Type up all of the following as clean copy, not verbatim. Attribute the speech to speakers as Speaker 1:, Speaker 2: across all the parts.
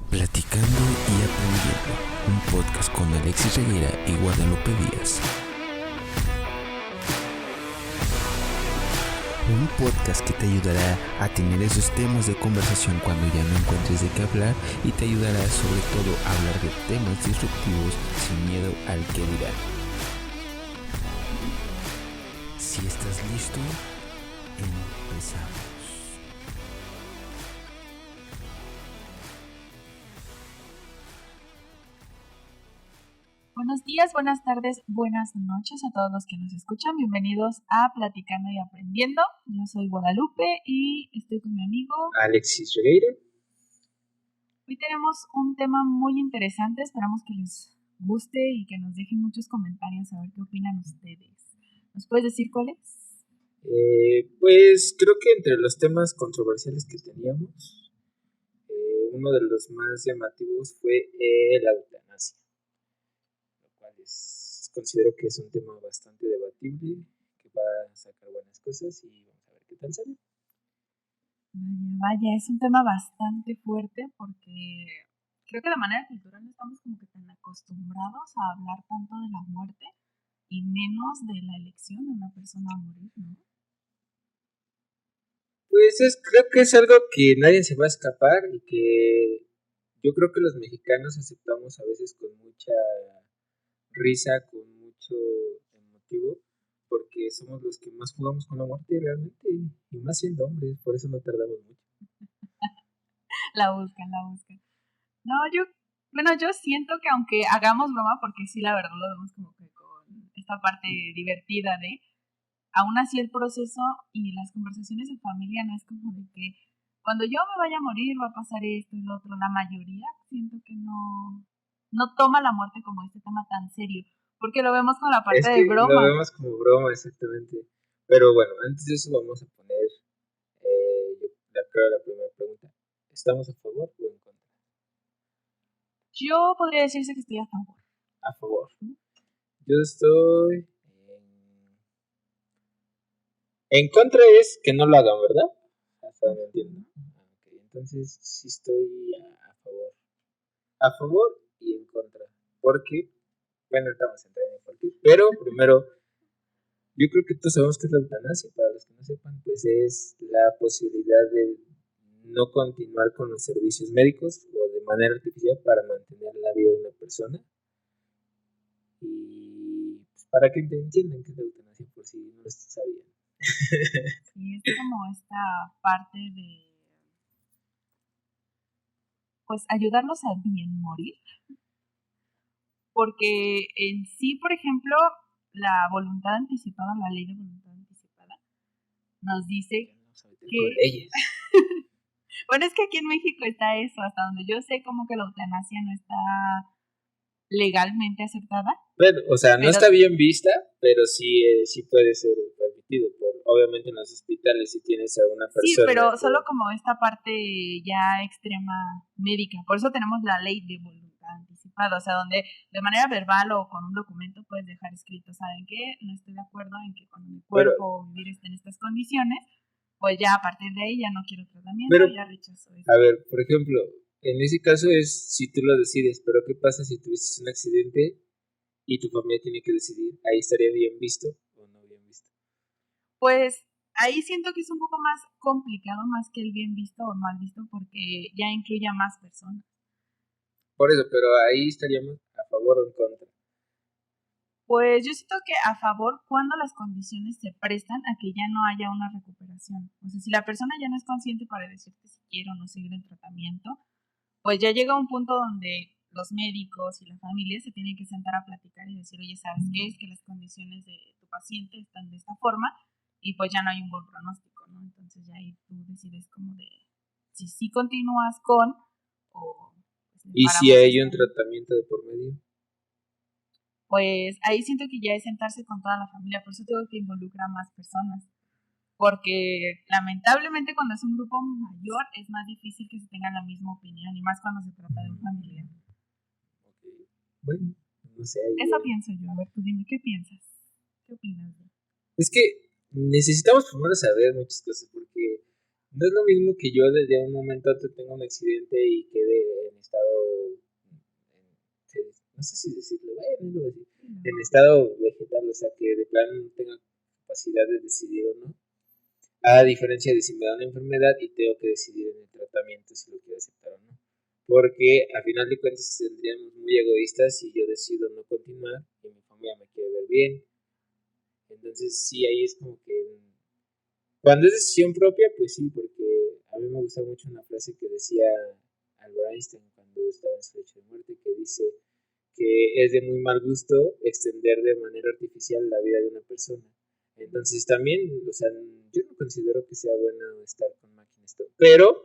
Speaker 1: Platicando y aprendiendo, un podcast con Alexis Reguera y Guadalupe Díaz. Un podcast que te ayudará a tener esos temas de conversación cuando ya no encuentres de qué hablar y te ayudará sobre todo a hablar de temas disruptivos sin miedo al que dirán. Si estás listo, empezamos.
Speaker 2: Buenos días, buenas tardes, buenas noches a todos los que nos escuchan. Bienvenidos a Platicando y Aprendiendo. Yo soy Guadalupe y estoy con mi amigo
Speaker 3: Alexis Reguera.
Speaker 2: Hoy tenemos un tema muy interesante. Esperamos que les guste y que nos dejen muchos comentarios a ver qué opinan ustedes. ¿Nos puedes decir cuál es?
Speaker 3: Pues creo que entre los temas controversiales que teníamos, uno de los más llamativos fue la eutanasia. Considero que es un tema bastante debatible, que va a sacar buenas cosas y vamos a ver qué tal sale.
Speaker 2: Vaya, es un tema bastante fuerte porque creo que de manera cultural no estamos como que tan acostumbrados a hablar tanto de la muerte y menos de la elección de una persona a morir, ¿no?
Speaker 3: Pues creo que es algo que nadie se va a escapar y que yo creo que los mexicanos aceptamos a veces con mucha risa, con mucho emotivo, porque somos los que más jugamos con la muerte realmente, y más siendo hombres, por eso no tardamos mucho.
Speaker 2: La buscan. No, yo siento que aunque hagamos broma, porque sí, la verdad lo vemos como que con esta parte divertida de, aún así el proceso y las conversaciones en familia no es como de que cuando yo me vaya a morir va a pasar esto y lo otro. La mayoría siento que no toma la muerte como este tema tan serio, porque lo vemos con la parte de broma.
Speaker 3: Lo vemos como broma, exactamente. Pero bueno, antes de eso vamos a poner, la primera pregunta. ¿Estamos a favor o en contra?
Speaker 2: Yo podría decirse que estoy a favor.
Speaker 3: A favor. Yo estoy en contra, es que no lo hagan, ¿verdad? Hasta donde entiendo. Okay, entonces sí estoy a favor. A favor y en contra. Porque, bueno, estamos entrando en por qué. Pero primero, yo creo que todos sabemos que es la eutanasia. Para los que no sepan, pues es la posibilidad de no continuar con los servicios médicos o de manera artificial para mantener la vida de una persona. Y pues, para que entiendan que es la eutanasia, por si no lo sabían.
Speaker 2: Sí, es como esta parte de, pues, ayudarlos a bien morir. Porque en sí, por ejemplo, la voluntad anticipada, la ley de voluntad anticipada, nos dice que... Bueno, es que aquí en México está eso, hasta donde yo sé como que la eutanasia no está legalmente aceptada.
Speaker 3: Bueno, o sea, no está bien vista, pero sí puede ser permitido, obviamente en los hospitales si tienes a una persona.
Speaker 2: Sí, pero solo como esta parte ya extrema médica. Por eso tenemos la ley de voluntad anticipada, o sea, donde de manera verbal o con un documento puedes dejar escrito, ¿saben qué? No estoy de acuerdo en que cuando mi cuerpo o mi vida esté en estas condiciones, pues ya a partir de ahí ya no quiero tratamiento, ya rechazo eso.
Speaker 3: A ver, por ejemplo, en ese caso es si tú lo decides, pero ¿qué pasa si tuviste un accidente y tu familia tiene que decidir? ¿Ahí estaría bien visto o no bien visto?
Speaker 2: Pues ahí siento que es un poco más complicado, más que el bien visto o mal visto, porque ya incluye a más personas.
Speaker 3: Por eso, pero ahí estaríamos a favor o en contra.
Speaker 2: Pues yo siento que a favor cuando las condiciones se prestan a que ya no haya una recuperación. O sea, si la persona ya no es consciente para decirte si quiere o no seguir el tratamiento, pues ya llega un punto donde los médicos y la familia se tienen que sentar a platicar y decir, oye, ¿sabes qué? Es que las condiciones de tu paciente están de esta forma y pues ya no hay un buen pronóstico, ¿no? Entonces ya ahí tú decides como de si sí continúas con o... Pues,
Speaker 3: ¿y si hay un tratamiento de por medio?
Speaker 2: Pues ahí siento que ya es sentarse con toda la familia, por eso tengo que involucrar a más personas. Porque lamentablemente cuando es un grupo mayor es más difícil que se tengan la misma opinión, y más cuando se trata de un familiar.
Speaker 3: Okay. Bueno, no sé.
Speaker 2: Eso pienso yo. A ver, tú dime, ¿qué piensas? ¿Qué opinas?
Speaker 3: Es que necesitamos primero saber muchas cosas, porque no es lo mismo que yo desde un momento a otro tenga un accidente y quede en estado no sé si decirlo, bueno, no lo voy a decir, en estado vegetal, o sea, que de plano no tenga capacidad de decidir o no, a diferencia de si me da una enfermedad y tengo que decidir en el tratamiento si lo quiero aceptar o no. Porque al final de cuentas tendríamos muy egoístas si yo decido no continuar y mi familia me quiere ver bien. Entonces sí, ahí es como que cuando es decisión propia, pues sí, porque a mí me gusta mucho una frase que decía Albert Einstein cuando estaba en su lecho de muerte, que dice que es de muy mal gusto extender de manera artificial la vida de una persona. Entonces también, o sea, yo no considero que sea bueno estar con máquinas, pero,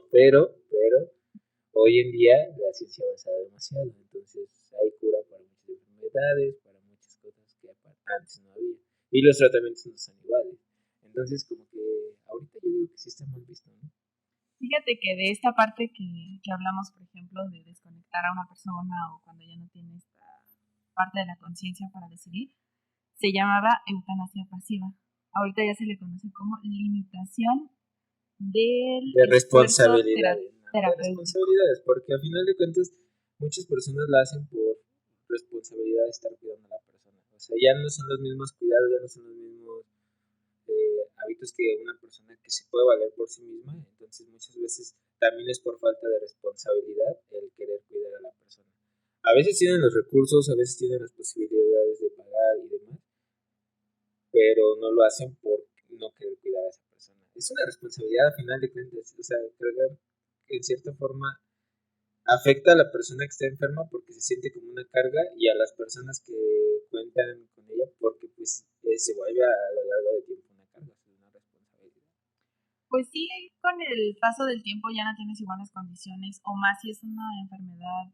Speaker 3: hoy en día la ciencia ha avanzado demasiado, entonces hay cura para muchas enfermedades, para muchas cosas que antes no había. Y los tratamientos no son iguales. Entonces, como que ahorita yo digo que sí está mal visto, ¿no?
Speaker 2: Fíjate que de esta parte que hablamos, por ejemplo, de desconectar a una persona o cuando ya no tiene esta parte de la conciencia para decidir, se llamaba eutanasia pasiva. Ahorita ya se le conoce como limitación del
Speaker 3: De
Speaker 2: esfuerzo
Speaker 3: responsabilidades, ¿no? De
Speaker 2: terapéutico.
Speaker 3: responsabilidades, porque al final de cuentas muchas personas la hacen por responsabilidad de estar cuidando a la persona. O sea, ya no son los mismos cuidados, ya no son los mismos hábitos que una persona que se puede valer por sí misma. Entonces muchas veces también es por falta de responsabilidad el querer cuidar a la persona. A veces tienen los recursos, a veces tienen las posibilidades de pagar y demás, pero no lo hacen por no querer cuidar a esa persona. Es una responsabilidad a final de cuentas, o sea, creo que en cierta forma afecta a la persona que está enferma porque se siente como una carga y a las personas que cuentan con ella porque pues se vuelve a lo largo del tiempo una carga, una responsabilidad.
Speaker 2: Pues sí, con el paso del tiempo ya no tienes iguales condiciones, o más si es una enfermedad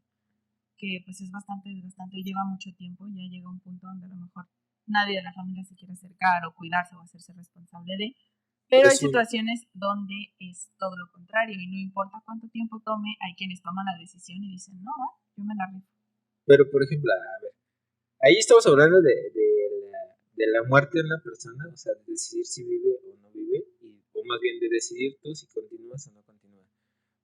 Speaker 2: que pues es bastante desgastante y lleva mucho tiempo, ya llega un punto donde a lo mejor nadie de la familia se quiere acercar o cuidarse o hacerse responsable de, pero hay situaciones donde es todo lo contrario y no importa cuánto tiempo tome, hay quienes toman la decisión y dicen, no, va, yo me la rifo.
Speaker 3: Pero por ejemplo, a ver, ahí estamos hablando de la muerte de una persona, o sea, de decidir si vive o no vive, o más bien de decidir tú si continúas o no continúas.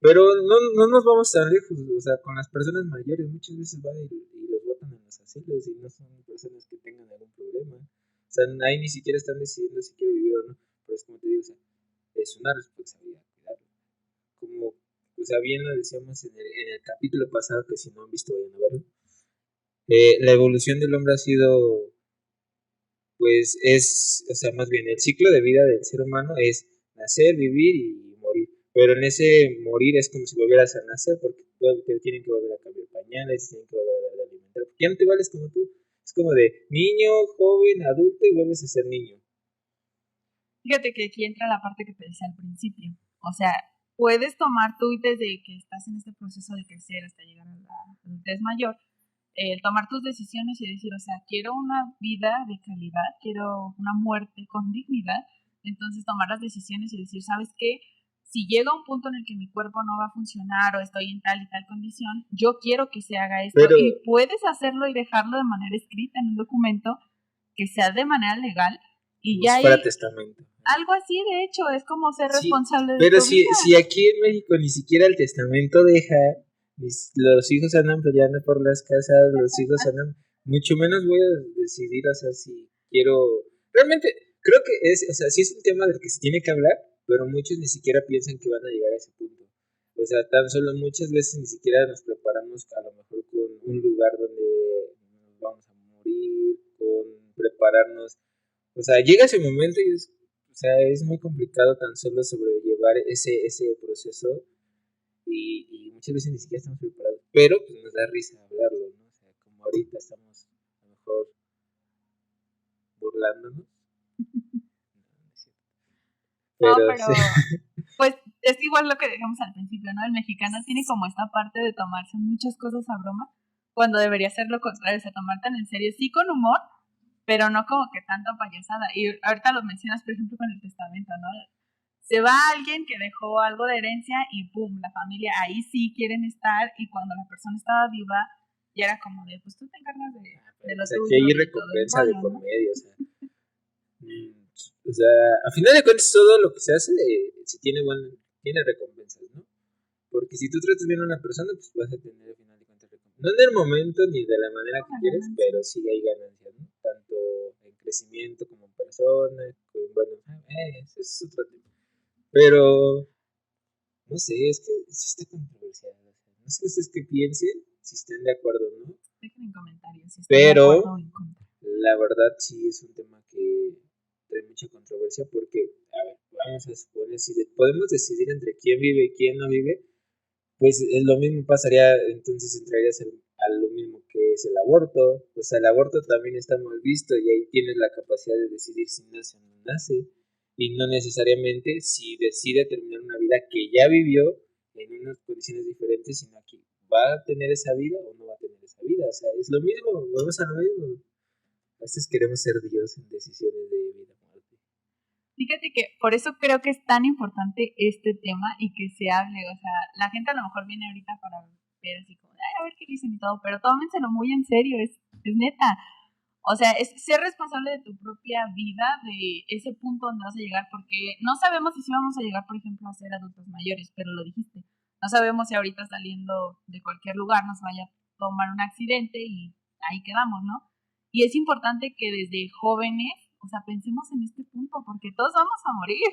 Speaker 3: Pero no nos vamos tan lejos, o sea, con las personas mayores muchas veces van y los botan en los asilos y no son personas que tengan algún problema. O sea, ahí ni siquiera están decidiendo si quiero vivir o no. Pero es como te digo, o sea, es una responsabilidad cuidarlo. Como, o sea, bien lo decíamos en el capítulo pasado, que si no han visto vayan a verlo. La evolución del hombre ha sido, pues es, o sea, más bien el ciclo de vida del ser humano es nacer, vivir y morir. Pero en ese morir es como si volvieras a nacer porque te tienen que volver a cambiar pañales, tienen que volver a dar de alimentar. Porque ya no te vales como tú. Es como de niño, joven, adulto y vuelves a ser niño.
Speaker 2: Fíjate que aquí entra la parte que te decía al principio. O sea, puedes tomar tú desde que estás en este proceso de crecer hasta llegar a la adultez mayor, tomar tus decisiones y decir, o sea, quiero una vida de calidad, quiero una muerte con dignidad, entonces tomar las decisiones y decir, ¿sabes qué? Si llega un punto en el que mi cuerpo no va a funcionar o estoy en tal y tal condición, yo quiero que se haga esto.
Speaker 3: Pero,
Speaker 2: y puedes hacerlo y dejarlo de manera escrita en un documento que sea de manera legal y
Speaker 3: como
Speaker 2: ya
Speaker 3: si fuera
Speaker 2: ahí,
Speaker 3: testamento.
Speaker 2: algo así de hecho, es como ser
Speaker 3: Sí,
Speaker 2: responsable de
Speaker 3: pero
Speaker 2: tu vida.
Speaker 3: si aquí en México ni siquiera el testamento deja, los hijos andan peleando por las casas, los hijos andan, mucho menos voy a decidir, o sea, si quiero, realmente creo que es, o sea, sí es un tema del que se tiene que hablar, pero muchos ni siquiera piensan que van a llegar a ese punto. O sea, tan solo muchas veces ni siquiera nos preparamos a lo mejor con un lugar donde nos vamos a morir, con prepararnos. O sea, llega ese momento y es, o sea, es muy complicado tan solo sobrellevar ese proceso y muchas veces ni siquiera estamos preparados. Pero pues nos da risa hablarlo, ¿no? O sea, como ahorita estamos a lo mejor burlándonos.
Speaker 2: No,
Speaker 3: Pero
Speaker 2: pero
Speaker 3: sí.
Speaker 2: pues es igual lo que dejamos al principio, ¿no? El mexicano tiene como esta parte de tomarse muchas cosas a broma, cuando debería ser lo contrario, o sea, tomar tan en serio, sí con humor, pero no como que tanta payasada. Y ahorita lo mencionas, por ejemplo, con el testamento, ¿no? Se va alguien que dejó algo de herencia y ¡pum! La familia ahí sí quieren estar y cuando la persona estaba viva ya era como de, pues tú te encargas de lo
Speaker 3: O sea, que
Speaker 2: tuyo
Speaker 3: hay
Speaker 2: y todo el
Speaker 3: recompensa de
Speaker 2: rollo,
Speaker 3: por
Speaker 2: ¿no?
Speaker 3: medio, o sea, a final de cuentas todo lo que se hace si tiene recompensas, ¿no? Porque si tú tratas bien a una persona, pues vas a tener al final de cuentas recompensas. no en el momento ni de la manera que quieres, pero sí hay ganancias, ¿no? Tanto en crecimiento como en persona, bueno, ese es otro tema. Pero, no sé, es que sí está controversial. No sé ustedes qué piensen, si estén de acuerdo o no.
Speaker 2: Dejen en comentarios si están de
Speaker 3: Pero
Speaker 2: acuerdo o en contra.
Speaker 3: la verdad sí es un tema que trae mucha controversia porque, a ver, vamos a suponer, si podemos decidir entre quién vive y quién no vive, pues es lo mismo pasaría, entonces entrarías a lo mismo que es el aborto. O sea, el aborto también está mal visto y ahí tienes la capacidad de decidir si nace o no nace. Y no necesariamente si decide terminar una vida que ya vivió en unas condiciones diferentes, sino que va a tener esa vida o no va a tener esa vida. O sea, es lo mismo, vamos a lo mismo. A veces queremos ser Dios en decisiones de vida o muerte.
Speaker 2: Fíjate que por eso creo que es tan importante este tema y que se hable. O sea, la gente a lo mejor viene ahorita para ver así como, ay, a ver qué dicen y todo, pero tómenselo muy en serio, es neta. O sea, es ser responsable de tu propia vida, de ese punto donde vas a llegar, porque no sabemos si vamos a llegar, por ejemplo, a ser adultos mayores, pero lo dijiste. No sabemos si ahorita saliendo de cualquier lugar nos vaya a tomar un accidente y ahí quedamos, ¿no? Y es importante que desde jóvenes, o sea, pensemos en este punto, porque todos vamos a morir.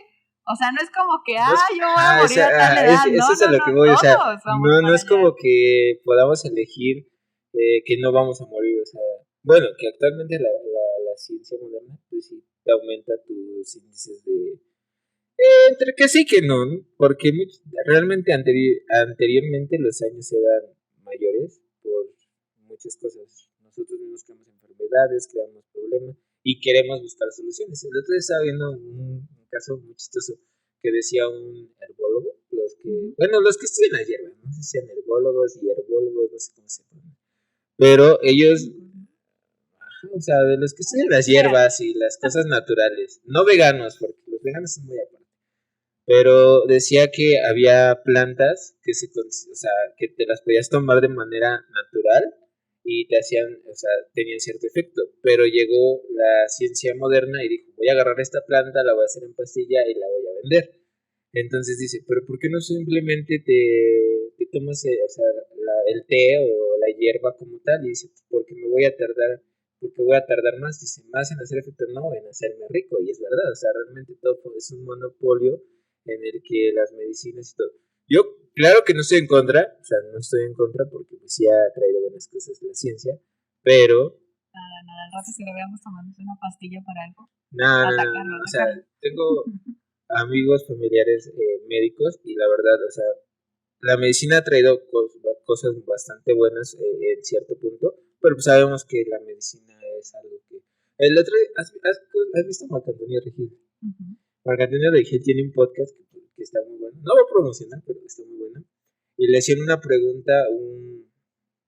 Speaker 2: O sea, no es como que, yo voy a morir a tal edad. No,
Speaker 3: eso es a lo que voy, o sea, no es
Speaker 2: allá.
Speaker 3: como que podamos elegir que no vamos a morir, o sea, bueno, que actualmente la ciencia moderna, pues sí, te aumenta tus índices de, entre que sí y que no, ¿no? Porque realmente anteriormente los años eran mayores por muchas cosas. Nosotros mismos creamos enfermedades, creamos problemas y queremos buscar soluciones. El otro día estaba viendo un caso muy chistoso que decía un herbólogo, los que estudian la hierba, no sé si sean herbólogos y herbólogos, no sé cómo se llaman, pero ellos, o sea, de los que estudian las hierbas y las cosas naturales, no veganos, porque los veganos son muy aparte, pero decía que había plantas o sea, que te las podías tomar de manera natural y te hacían, o sea, tenían cierto efecto, pero llegó la ciencia moderna y dijo, voy a agarrar esta planta, la voy a hacer en pastilla y la voy a vender. Entonces dice, pero ¿por qué no simplemente te tomas o sea, el té o la hierba como tal? Y dice, porque voy a tardar más, dice, más en hacer efecto, no, en hacerme rico, y es verdad, o sea, realmente todo es un monopolio en el que las medicinas y todo. Yo, claro que no estoy en contra, o sea, no estoy en contra porque pues sí ha traído buenas cosas la ciencia, pero...
Speaker 2: Nada, al rato que lo veamos tomándose una pastilla para algo.
Speaker 3: No, o sea, tengo amigos, familiares médicos y la verdad, o sea, la medicina ha traído cosas bastante buenas en cierto punto, pero pues sabemos que la medicina es algo que... El otro, ¿has visto Marco Antonio Regil? Marco Antonio Regil tiene un podcast que está muy bueno. No lo promocionar, pero está muy bueno. Y le hicieron una pregunta a un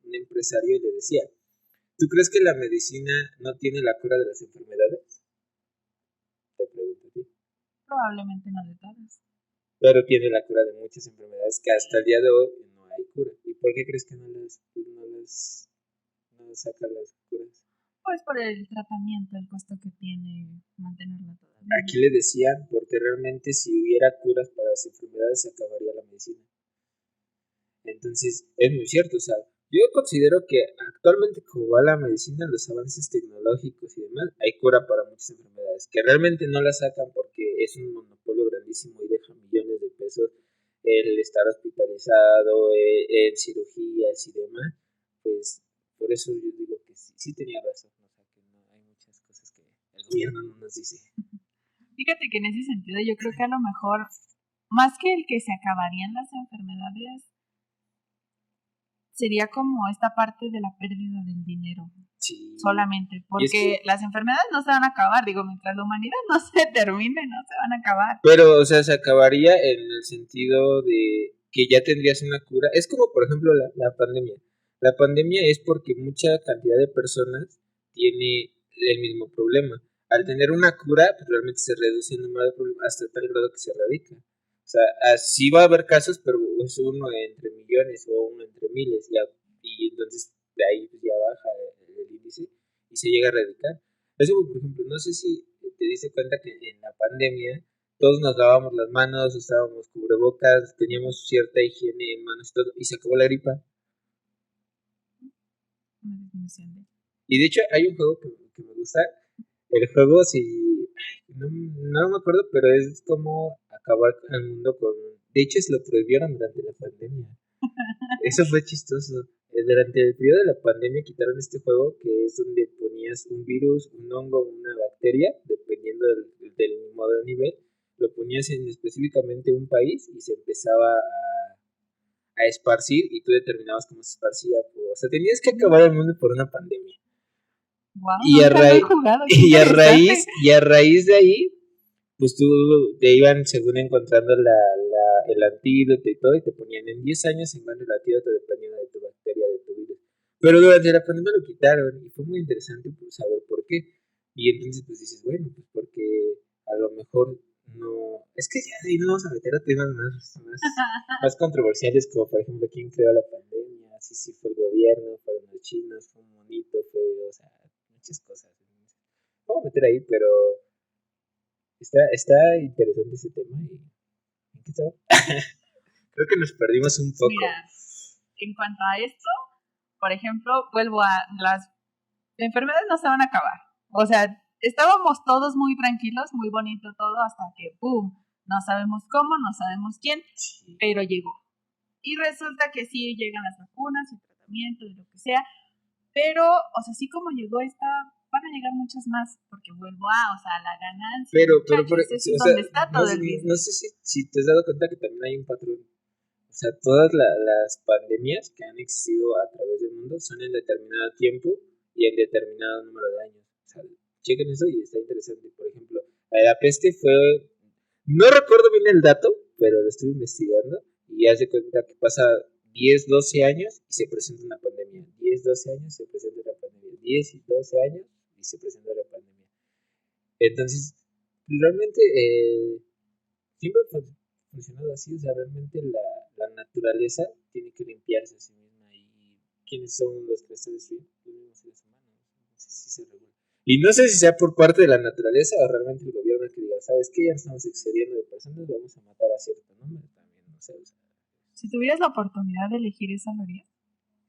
Speaker 3: empresario y le decía, ¿tú crees que la medicina no tiene la cura de las enfermedades? Te pregunto a ti.
Speaker 2: Probablemente no de todas.
Speaker 3: Pero tiene la cura de muchas enfermedades que hasta el día de hoy no hay cura. ¿Y por qué crees que no sacan las curas?
Speaker 2: Pues por el tratamiento, el costo que tiene mantenerla todavía.
Speaker 3: Aquí le decían, porque realmente si hubiera curas para las enfermedades se acabaría la medicina. Entonces, es muy cierto, o sea, yo considero que actualmente como va la medicina, los avances tecnológicos y demás, hay cura para muchas enfermedades, que realmente no la sacan porque es un monopolio grandísimo y deja millones de pesos el estar hospitalizado, en cirugías y demás, pues por eso yo digo que sí tenía razón, o sea, que no hay muchas cosas que el gobierno no nos dice.
Speaker 2: Fíjate que en ese sentido yo creo que a lo mejor, más que el que se acabarían las enfermedades, sería como esta parte de la pérdida del dinero.
Speaker 3: Sí.
Speaker 2: Solamente, porque las enfermedades no se van a acabar, digo, mientras la humanidad no se termine, no se van a acabar.
Speaker 3: Pero, o sea, se acabaría en el sentido de que ya tendrías una cura. Es como, por ejemplo, la pandemia. La pandemia es porque mucha cantidad de personas tiene el mismo problema. Al tener una cura, pues realmente se reduce el número de problemas hasta tal grado que se erradica. O sea, así va a haber casos, pero es uno entre millones o uno entre miles. Y entonces de ahí pues, ya baja el índice y se llega a erradicar. Eso, por ejemplo, no sé si te diste cuenta que en la pandemia todos nos lavábamos las manos, usábamos cubrebocas, teníamos cierta higiene en manos y todo, y se acabó la gripa.
Speaker 2: ilusión de...
Speaker 3: Y de hecho hay un juego que me gusta. El juego, si no me acuerdo, pero es como acabar el mundo con... De hecho, lo prohibieron durante la pandemia. Eso fue chistoso. Durante el periodo de la pandemia quitaron este juego que es donde ponías un virus, un hongo, una bacteria, dependiendo del modo de nivel. Lo ponías en específicamente un país y se empezaba a esparcir y tú determinabas cómo se esparcía. O sea, tenías que acabar el mundo por una pandemia.
Speaker 2: Wow,
Speaker 3: Y a, y a raíz de ahí, pues tú te iban según encontrando el antídoto y todo, y te ponían en 10 años encuentra el antídoto dependiendo de tu bacteria, de tu virus. Pero durante la pandemia lo quitaron y fue muy interesante saber por qué. Y entonces pues dices, bueno, pues porque a lo mejor no... Es que ya de ahí no vamos a meter a temas más controversiales, como por ejemplo quién creó la pandemia, si fue el gobierno, fueron los chinos, fue un monito, o sea, muchas cosas. Vamos a meter ahí, pero está interesante ese tema. ¿Y en qué estaba? Creo que nos perdimos un poco.
Speaker 2: Mira, en cuanto a esto, por ejemplo, vuelvo a las enfermedades no se van a acabar. O sea, estábamos todos muy tranquilos, muy bonito todo, hasta que ¡pum! No sabemos cómo, no sabemos quién, pero llegó. Y resulta que sí llegan las vacunas y tratamiento y lo que sea, pero, o sea, así como llegó esta, van a llegar muchas más, porque vuelvo o sea, la ganancia.
Speaker 3: Pero
Speaker 2: es donde está todo el business.
Speaker 3: No sé si te has dado cuenta que también hay un patrón. O sea, todas las pandemias que han existido a través del mundo son en determinado tiempo y en determinado número de años. O sea, chequen eso y está interesante. Por ejemplo, la peste fue... No recuerdo bien el dato, pero lo estuve investigando y haz de cuenta que pasa 10, 12 años y se presenta una pandemia. 10, 12 años y se presenta una pandemia. 10 y 12 años y se presenta la pandemia. Entonces, realmente siempre ha funcionado así. O sea, realmente la naturaleza tiene que limpiarse a sí misma. ¿Y quiénes son los que están destruyendo? Los mismos seres humanos. Entonces, sí se regula. Y no sé si sea por parte de la naturaleza o realmente el gobierno que diga, ¿sabes qué? Ya nos estamos excediendo de personas, vamos a matar a cierto número también, no sé. O sea,
Speaker 2: si tuvieras la oportunidad de elegir esa, ¿lo harías?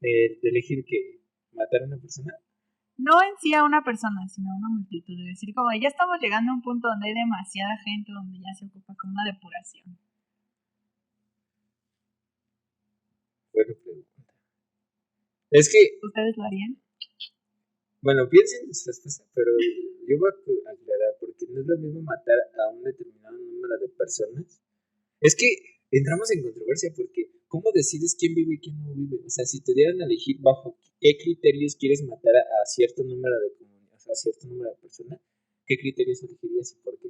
Speaker 3: ¿De elegir que matar a una persona?
Speaker 2: No en sí a una persona, sino a una multitud. De decir, como ya estamos llegando a un punto donde hay demasiada gente, donde ya se ocupa como una depuración.
Speaker 3: Buena pregunta. Es que...
Speaker 2: ¿Ustedes lo harían?
Speaker 3: Bueno, piensen en su respuesta, pero yo voy a aclarar, porque no es lo mismo matar a un determinado número de personas. Es que entramos en controversia, porque ¿cómo decides quién vive y quién no vive? O sea, si te dieran a elegir bajo qué criterios quieres matar a cierto número de comunidades, o sea, a cierto número de personas, ¿qué criterios elegirías y por qué?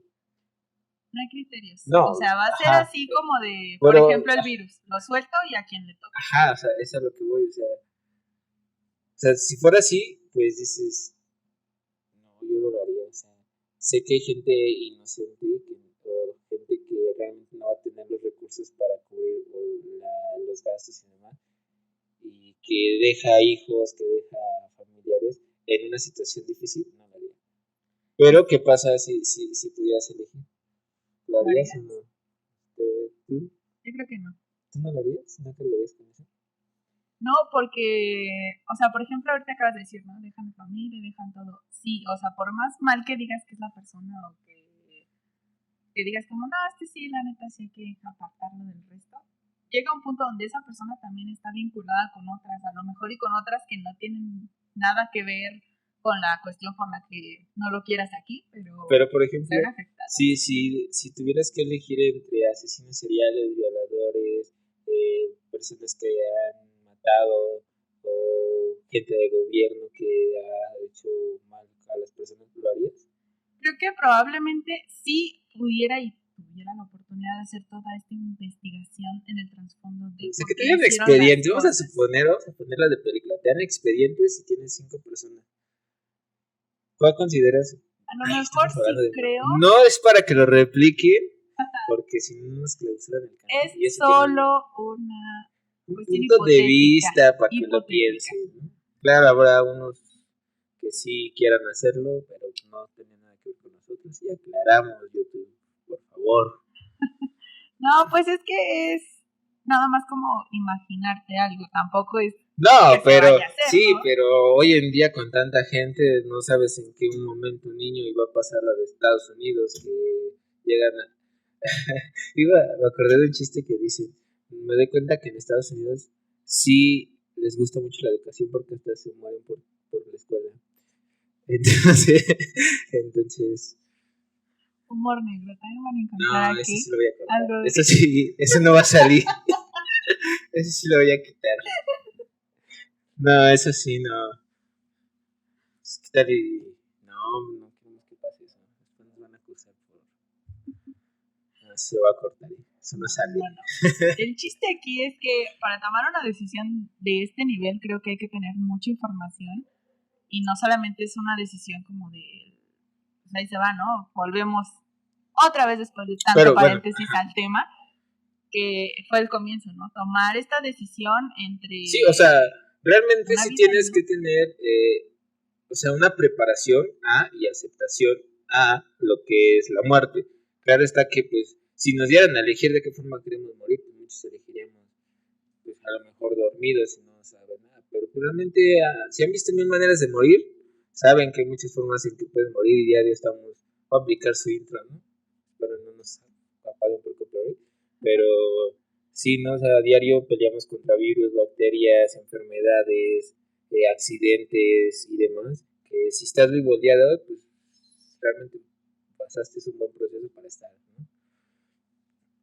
Speaker 2: No hay criterios.
Speaker 3: No,
Speaker 2: o sea, va a ser así como de,
Speaker 3: pero,
Speaker 2: por ejemplo, el virus. Lo suelto y a quien le toca.
Speaker 3: Ajá, o sea, eso es a lo que voy, o sea, si fuera así, pues dices, no, yo no lo haría, o sea, sé que hay gente inocente, o gente que realmente no va a tener los recursos para cubrir los gastos y demás, y que deja hijos, que deja familiares en una situación difícil, no lo haría. Pero, ¿qué pasa si pudieras elegir? ¿Lo harías o no? ¿Tú?
Speaker 2: Yo creo que no.
Speaker 3: ¿Tú no lo harías? ¿No te lo harías con eso?
Speaker 2: No, porque, o sea, por ejemplo, ahorita acabas de decir, ¿no? Dejan familia, dejan todo. Sí, o sea, por más mal que digas que es la persona o que digas como, no, sí, la neta sí hay que apartarlo del resto. Llega un punto donde esa persona también está vinculada con otras, a lo mejor y con otras que no tienen nada que ver con la cuestión por la que no lo quieras aquí,
Speaker 3: pero por ejemplo, si tuvieras que elegir entre asesinos seriales, violadores, personas que han matado o gente de gobierno que ha hecho mal a las personas, ¿lo harías?
Speaker 2: Creo que probablemente sí pudiera y tuviera la oportunidad de hacer toda esta investigación en el trasfondo de...
Speaker 3: O sea, que te dan expedientes, vamos a ponerla de película, te dan expedientes y tienes 5 personas. ¿Cuál consideras?
Speaker 2: A lo mejor sí creo...
Speaker 3: No es para que lo repliquen, porque si no nos clausuran el canal.
Speaker 2: Es solo un
Speaker 3: punto de vista para que lo piensen, ¿no? Claro, habrá unos que sí quieran hacerlo, pero no tienen nada que ver con nosotros. Y aclaramos, YouTube, por favor.
Speaker 2: No, pues es que nada más como imaginarte algo, tampoco es
Speaker 3: No,
Speaker 2: que se
Speaker 3: pero
Speaker 2: vaya a hacer,
Speaker 3: sí,
Speaker 2: ¿no?
Speaker 3: pero hoy en día con tanta gente no sabes en qué momento un niño iba a pasar la de Estados Unidos que llegan a... me acordé de un chiste que dice, me doy cuenta que en Estados Unidos sí les gusta mucho la educación porque hasta se mueren por la escuela. Entonces,
Speaker 2: Humor negro, también van a encontrar
Speaker 3: no, eso
Speaker 2: aquí
Speaker 3: sí lo voy a cortar.
Speaker 2: algo de...
Speaker 3: Eso sí, eso no va a salir. Eso sí lo voy a quitar. No, eso sí, no. Es que tal y... No queremos que pase eso. Después nos van a acusar por... No, se va a cortar. Eso no sale.
Speaker 2: No. El chiste aquí es que para tomar una decisión de este nivel creo que hay que tener mucha información y no solamente es una decisión como de... Pues ahí se va, ¿no? Volvemos otra vez después de tanto
Speaker 3: Pero,
Speaker 2: paréntesis al tema que fue el comienzo, ¿no? Tomar esta decisión entre...
Speaker 3: Sí, o sea, realmente
Speaker 2: una
Speaker 3: sí
Speaker 2: vida
Speaker 3: tienes
Speaker 2: y
Speaker 3: que tener, o sea, una preparación a y aceptación a lo que es la muerte. Claro está que, pues, si nos dieran a elegir de qué forma queremos morir, pues muchos elegiríamos, pues, a lo mejor dormidos y no saber nada. Pero pues, realmente, si han visto mil maneras de morir, saben que hay muchas formas en que pueden morir y diario estamos a aplicar su intro, ¿no? Pero no nos apaguen por copyright. Pero sí, ¿no? O sea, a diario peleamos contra virus, bacterias, enfermedades, accidentes y demás. Que si estás vivo el día de hoy, pues realmente pasaste un buen proceso para estar, ¿no?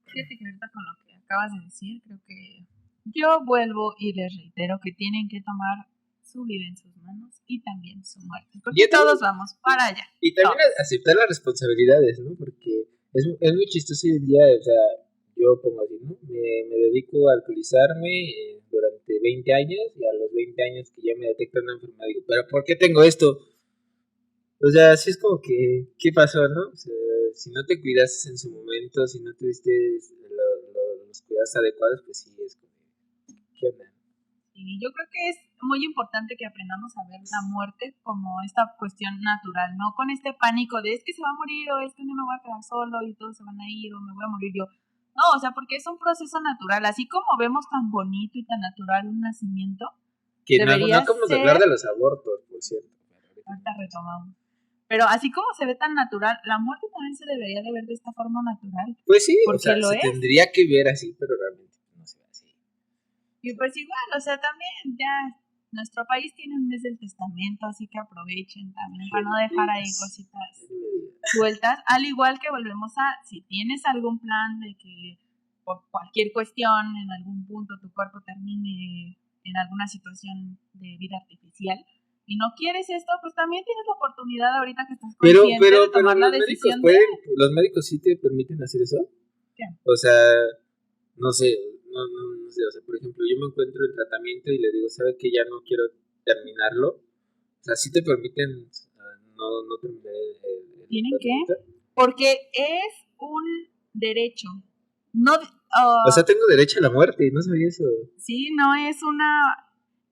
Speaker 2: Fíjate que ahorita con lo que acabas de decir, creo que yo vuelvo y les reitero que tienen que tomar su vida en sus manos y también su muerte. Porque todos vamos para allá.
Speaker 3: Y también aceptar las responsabilidades, ¿no? Porque es muy chistoso hoy en día, o sea, yo pongo así, ¿no? Me dedico a alcoholizarme durante 20 años y a los 20 años que ya me detectan una enfermedad digo, ¿pero por qué tengo esto? O sea, así es como que, ¿qué pasó, no? O sea, si no te cuidaste en su momento, si no tuviste los cuidados adecuados, pues sí, es como, ¿qué onda?
Speaker 2: Y yo creo que es muy importante que aprendamos a ver la muerte como esta cuestión natural, no con este pánico de es que se va a morir o es que no me voy a quedar solo y todos se van a ir o me voy a morir yo. No, o sea, porque es un proceso natural, así como vemos tan bonito y tan natural un nacimiento.
Speaker 3: Que no acabamos de hablar de los abortos, por cierto.
Speaker 2: Ahorita retomamos. Pero así como se ve tan natural, la muerte también se debería de ver de esta forma natural.
Speaker 3: Pues sí,
Speaker 2: porque
Speaker 3: o sea, se tendría que ver así, pero realmente no se ve así.
Speaker 2: Y pues igual, o sea, también ya nuestro país tiene un mes del testamento, así que aprovechen también para no dejar ahí cositas sueltas. Al igual que volvemos a, si tienes algún plan de que por cualquier cuestión, en algún punto tu cuerpo termine en alguna situación de vida artificial, y no quieres esto, pues también tienes la oportunidad ahorita que estás consciente de tomar la decisión
Speaker 3: ¿Los médicos sí te permiten hacer eso?
Speaker 2: ¿Qué?
Speaker 3: O sea, no sé, no sé, o sea, por ejemplo, yo me encuentro en tratamiento y le digo, ¿sabe que ya no quiero terminarlo? O sea, ¿sí te permiten no terminar el
Speaker 2: ¿Tienen que? Porque es un derecho. No,
Speaker 3: o sea, tengo derecho a la muerte, no sabía eso.
Speaker 2: Sí, no es una...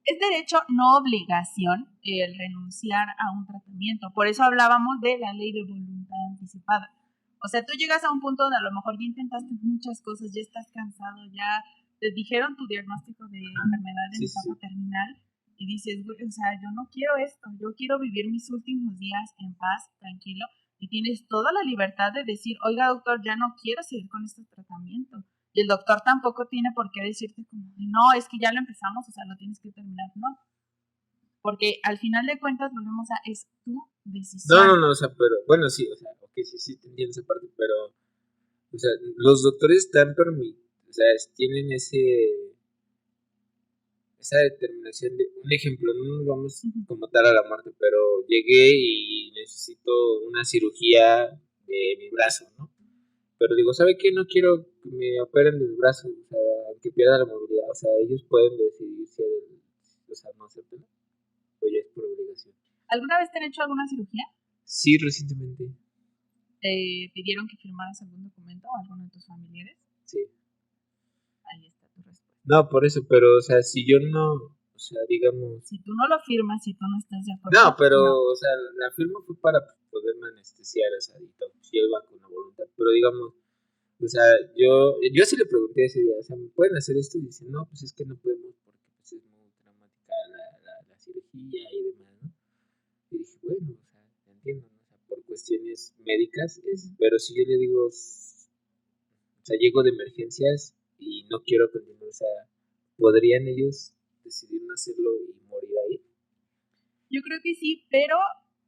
Speaker 2: Es derecho, no obligación, el renunciar a un tratamiento. Por eso hablábamos de la ley de voluntad anticipada. O sea, tú llegas a un punto donde a lo mejor ya intentaste muchas cosas, ya estás cansado, ya te dijeron tu diagnóstico de enfermedad en etapa terminal y dices, o sea, yo no quiero esto, yo quiero vivir mis últimos días en paz, tranquilo, y tienes toda la libertad de decir, oiga doctor, ya no quiero seguir con este tratamiento. Y el doctor tampoco tiene por qué decirte como, no, es que ya lo empezamos, o sea, lo tienes que terminar, no. Porque al final de cuentas volvemos a, es tu decisión.
Speaker 3: No, o sea, pero, bueno, sí, o sea, ok, sí, te entiendo esa parte, pero, o sea, los doctores están o sea, tienen esa determinación de, un ejemplo, no nos vamos como tal a la muerte, pero llegué y necesito una cirugía de mi brazo, ¿no? Pero digo, ¿sabe qué? No quiero que me operen del brazo, o sea, que pierda la movilidad. O sea, ellos pueden decidir si o sea, no hacértelo, o ya es por obligación.
Speaker 2: ¿Alguna vez te han hecho alguna cirugía?
Speaker 3: Sí, recientemente.
Speaker 2: ¿Te pidieron que firmaras algún documento o alguno de tus familiares?
Speaker 3: Sí.
Speaker 2: Ahí está tu respuesta.
Speaker 3: No, por eso, pero, o sea, si yo no, o sea, digamos...
Speaker 2: Si tú no lo firmas, si tú no estás de acuerdo...
Speaker 3: No, pero, o sea, la firma fue para poderme anestesiar, o sea, y todo, si yo iba con la voluntad, pero digamos... O sea, yo sí le pregunté ese día, o sea, ¿me pueden hacer esto? Y dice, no, pues es que no podemos porque pues, es muy traumática la cirugía y demás, ¿no? Y dije, bueno, o sea, entiendo, ¿no? O sea, por cuestiones médicas, pero si yo le digo, o sea, llego de emergencias y no quiero continuar, o sea, ¿podrían ellos decidir no hacerlo y morir ahí?
Speaker 2: Yo creo que sí, pero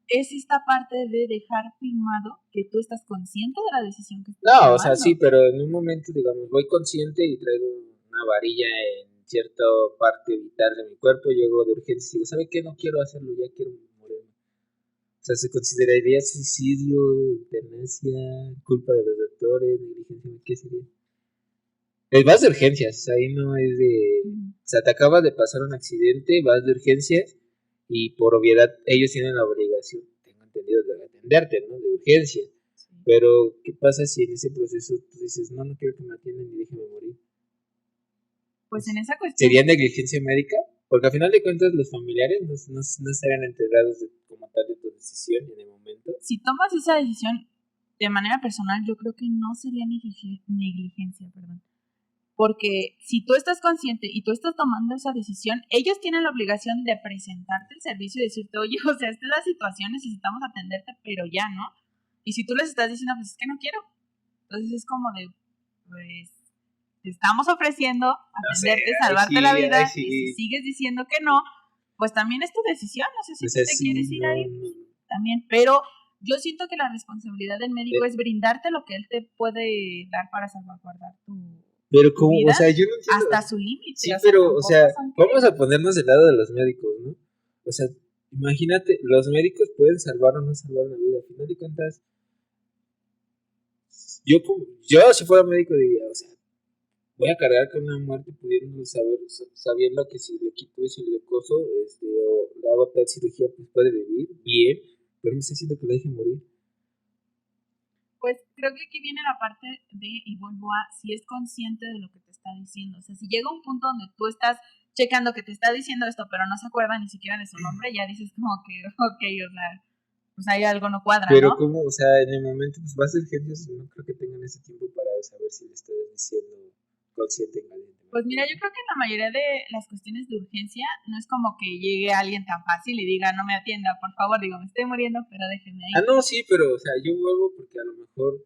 Speaker 2: es esta parte de dejar firmado que tú estás consciente de la decisión que estás tomando.
Speaker 3: No, o sea, sí, pero en un momento, digamos, voy consciente y traigo una varilla en cierta parte vital de mi cuerpo, llego de urgencia y digo, ¿sabe qué? No quiero hacerlo, ya quiero morir. O sea, ¿se consideraría suicidio, eutanasia, culpa de los doctores, negligencia? ¿Qué sería? Es vas de urgencias, ahí no es de... O sea, te acaba de pasar un accidente, vas de urgencias y por obviedad ellos tienen la obligación, tengo entendido, de atenderte, ¿no? De urgencia. Sí. Pero, ¿qué pasa si en ese proceso tú dices, no, no quiero que me atiendan y déjeme morir?
Speaker 2: Pues en esa cuestión...
Speaker 3: ¿Sería negligencia médica? Porque al final de cuentas los familiares no estarían enterados como tal de tu decisión en el momento.
Speaker 2: Si tomas esa decisión de manera personal, yo creo que no sería negligencia, perdón. Porque si tú estás consciente y tú estás tomando esa decisión, ellos tienen la obligación de presentarte el servicio y decirte, oye, o sea, esta es la situación, necesitamos atenderte, pero ya, ¿no? Y si tú les estás diciendo, pues es que no quiero. Entonces es como de, pues, te estamos ofreciendo atenderte, salvarte la vida, y si sigues diciendo que no, pues también es tu decisión, no sé si tú te quieres ir ahí, también, pero yo siento que la responsabilidad del médico es brindarte lo que él te puede dar para salvaguardar tu...
Speaker 3: Pero como, o sea, yo no entiendo.
Speaker 2: Hasta su límite.
Speaker 3: Sí, pero, o sea, vamos a ponernos del lado de los médicos, ¿no? O sea, imagínate, los médicos pueden salvar o no salvar una vida. Al final de cuentas, yo si fuera médico diría, o sea, voy a cargar con una muerte pudiendo sabiendo que si le quito eso y le coso, o le hago tal cirugía, pues puede vivir bien, pero me está diciendo que lo deje morir.
Speaker 2: Pues creo que aquí viene la parte de, y vuelvo a, si es consciente de lo que te está diciendo. O sea, si llega un punto donde tú estás checando que te está diciendo esto, pero no se acuerda ni siquiera de su nombre, ya dices como que, ok, o sea, pues ahí algo no cuadra,
Speaker 3: pero
Speaker 2: ¿no?
Speaker 3: como, o sea, en el momento, pues vas a urgencias, no creo que tengan ese tiempo para saber si le estás diciendo consciente en caliente.
Speaker 2: Pues mira, yo creo que en la mayoría de las cuestiones de urgencia no es como que llegue alguien tan fácil y diga, no me atienda, por favor, digo, me estoy muriendo, pero déjeme ahí.
Speaker 3: No, sí, pero, o sea, yo vuelvo porque a lo mejor,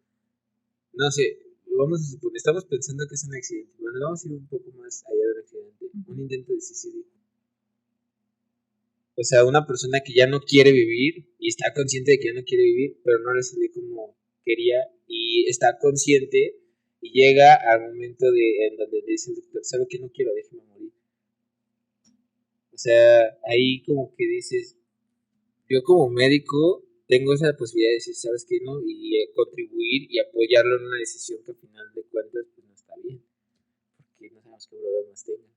Speaker 3: no sé, vamos a suponer, estamos pensando que es un accidente. Bueno, vamos a ir un poco más allá del accidente. Un intento de suicidio. O sea, una persona que ya no quiere vivir y está consciente de que ya no quiere vivir, pero no le salió como quería y está consciente y llega al momento en donde le dice el doctor, ¿sabe que no quiero? Déjeme morir. O sea, ahí como que dices, yo como médico tengo esa posibilidad de decir, ¿sabes qué? No? Y contribuir y apoyarlo en una decisión que al final de cuentas pues no está bien, porque no sabemos qué problemas tenga.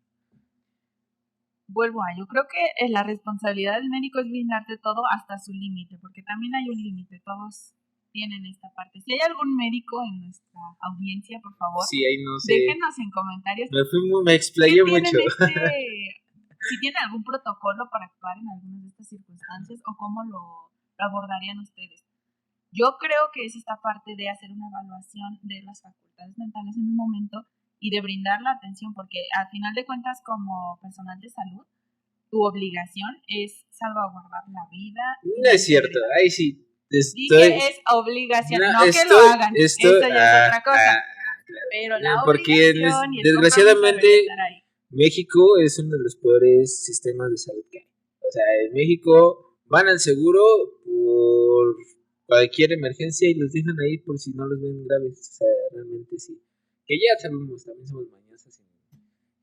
Speaker 2: Vuelvo a, yo creo que la responsabilidad del médico es brindarte todo hasta su límite, porque también hay un límite, todos tienen esta parte. Si hay algún médico en nuestra audiencia, por favor,
Speaker 3: sí, ahí no sé.
Speaker 2: Déjenos en comentarios.
Speaker 3: Me explayé mucho.
Speaker 2: Si tienen algún protocolo para actuar en algunas de estas circunstancias o cómo lo abordarían ustedes. Yo creo que es esta parte de hacer una evaluación de las facultades mentales en un momento y de brindar la atención, porque al final de cuentas como personal de salud, tu obligación es salvaguardar la vida.
Speaker 3: No es cierto, ahí sí.
Speaker 2: Dije es obligación, no que lo hagan, eso ya es otra cosa. Claro. Pero la
Speaker 3: porque desgraciadamente México es uno de los peores sistemas de salud que hay. O sea, en México van al seguro por cualquier emergencia y los dejan ahí por si no los ven graves. O sea, realmente sí. Que ya sabemos, también somos mañosos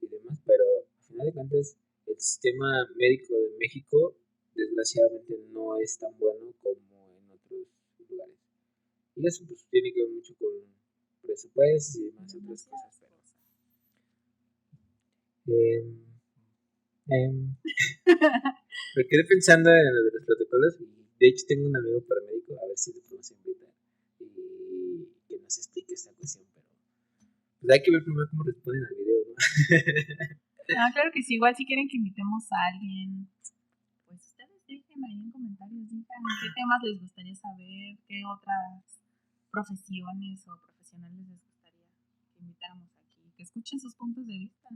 Speaker 3: y demás, pero al final de cuentas el sistema médico de México desgraciadamente no es tan bueno como en otros lugares. Y eso pues tiene que ver mucho con presupuestos y demás otras cosas. Me quedé pensando en lo de los protocolos y de hecho tengo un amigo paramédico, a ver si lo podemos invitar y que nos explique esta cuestión, pero pues hay que ver primero cómo responden al video, ¿no?
Speaker 2: Claro que sí, igual si quieren que invitemos a alguien, pues ustedes déjenme ahí en comentarios, digan qué temas les gustaría saber, qué otras profesiones o profesionales les gustaría invitáramos aquí, que escuchen sus puntos de vista.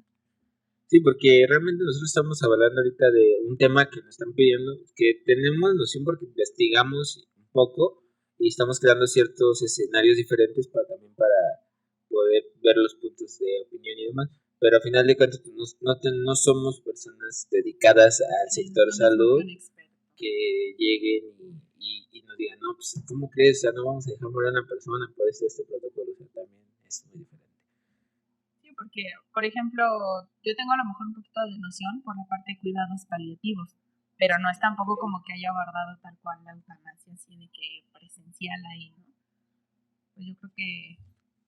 Speaker 3: Sí, porque realmente nosotros estamos hablando ahorita de un tema que nos están pidiendo, que tenemos noción porque investigamos un poco y estamos creando ciertos escenarios diferentes para poder ver los puntos de opinión y demás. Pero al final de cuentas pues, no somos personas dedicadas al sector salud que lleguen y nos digan, no, pues ¿cómo crees? O sea, no vamos a dejar morir a una persona por este protocolo. O sea, también es muy diferente.
Speaker 2: Porque, por ejemplo, yo tengo a lo mejor un poquito de noción por la parte de cuidados paliativos, pero no es tampoco como que haya abordado tal cual la eutanasia, así de que presencial ahí, ¿no? Pues yo creo que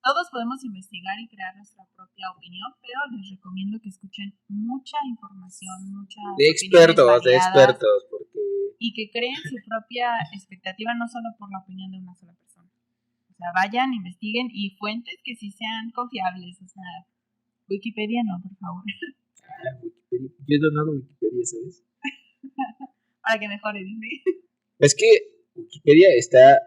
Speaker 2: todos podemos investigar y crear nuestra propia opinión, pero les recomiendo que escuchen mucha información,
Speaker 3: de expertos, porque...
Speaker 2: y que creen su propia expectativa, no solo por la opinión de una sola persona. O sea, vayan, investiguen y fuentes que sí sean confiables, o sea, Wikipedia no, por favor.
Speaker 3: Wikipedia. Yo he donado Wikipedia, ¿sabes?
Speaker 2: Para que mejore, dime.
Speaker 3: Es que Wikipedia está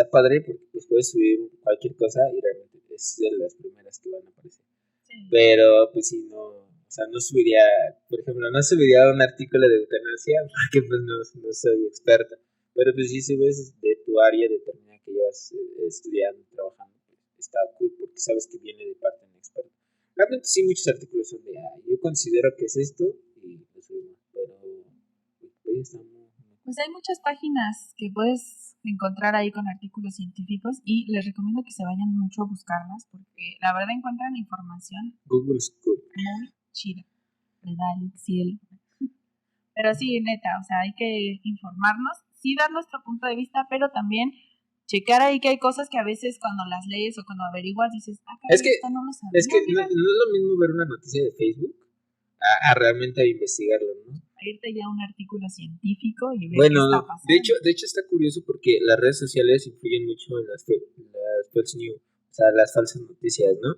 Speaker 3: padre porque pues puedes subir cualquier cosa y realmente es de las primeras que van a aparecer. Sí. Pero pues si no, o sea, no subiría, por ejemplo, no subiría un artículo de eutanasia porque pues no soy experta. Pero pues si subes de tu área determinada que llevas estudiando, trabajando, pues está cool porque sabes que viene de parte de un experto. Realmente sí, muchos artículos son de, yo considero que es esto y lo subimos, pero Wikipedia está muy...
Speaker 2: Pues hay muchas páginas que puedes encontrar ahí con artículos científicos y les recomiendo que se vayan mucho a buscarlas porque la verdad encuentran información
Speaker 3: Google School
Speaker 2: muy chida. Redalix, Ciel. Pero sí, neta, o sea, hay que informarnos, sí dar nuestro punto de vista, pero también checar ahí que hay cosas que a veces cuando las lees o cuando averiguas dices, caray, esto no lo sabía.
Speaker 3: Es que no es lo mismo ver una noticia de Facebook a realmente investigarlo, ¿no?
Speaker 2: A irte ya a un artículo científico y ver qué está pasando.
Speaker 3: De hecho está curioso porque las redes sociales influyen mucho en las false news, o sea, las falsas noticias, ¿no?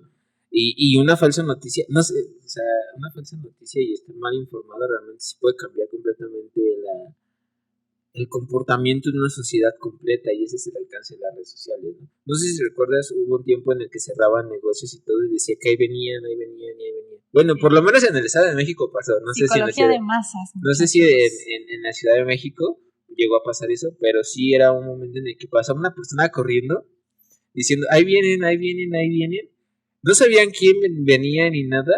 Speaker 3: Y una falsa noticia, no sé, o sea, una falsa noticia y estar mal informada realmente sí puede cambiar completamente el comportamiento de una sociedad completa y ese es el alcance de las redes sociales, ¿no? No sé si recuerdas, hubo un tiempo en el que cerraban negocios y todo y decía que ahí venían. Bueno, por lo menos en el Estado de México pasó, no sé si en la ciudad,
Speaker 2: de masas.
Speaker 3: No sé si en la Ciudad de México llegó a pasar eso, pero sí era un momento en el que pasaba una persona corriendo diciendo, ahí vienen. No sabían quién venía ni nada,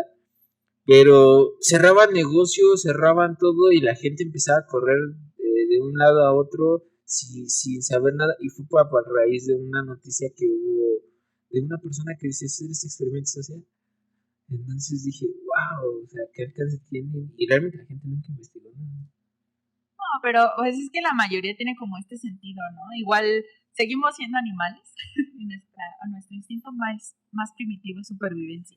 Speaker 3: pero cerraban negocios, cerraban todo y la gente empezaba a correr de un lado a otro sin saber nada y fue a raíz de una noticia que hubo de una persona que decía hacer este experimento social. Entonces dije, wow, o sea, ¿qué alcance tienen? Y realmente la gente nunca investigó nada.
Speaker 2: No, pero pues es que la mayoría tiene como este sentido, ¿no? Igual seguimos siendo animales, nuestro instinto más primitivo es supervivencia.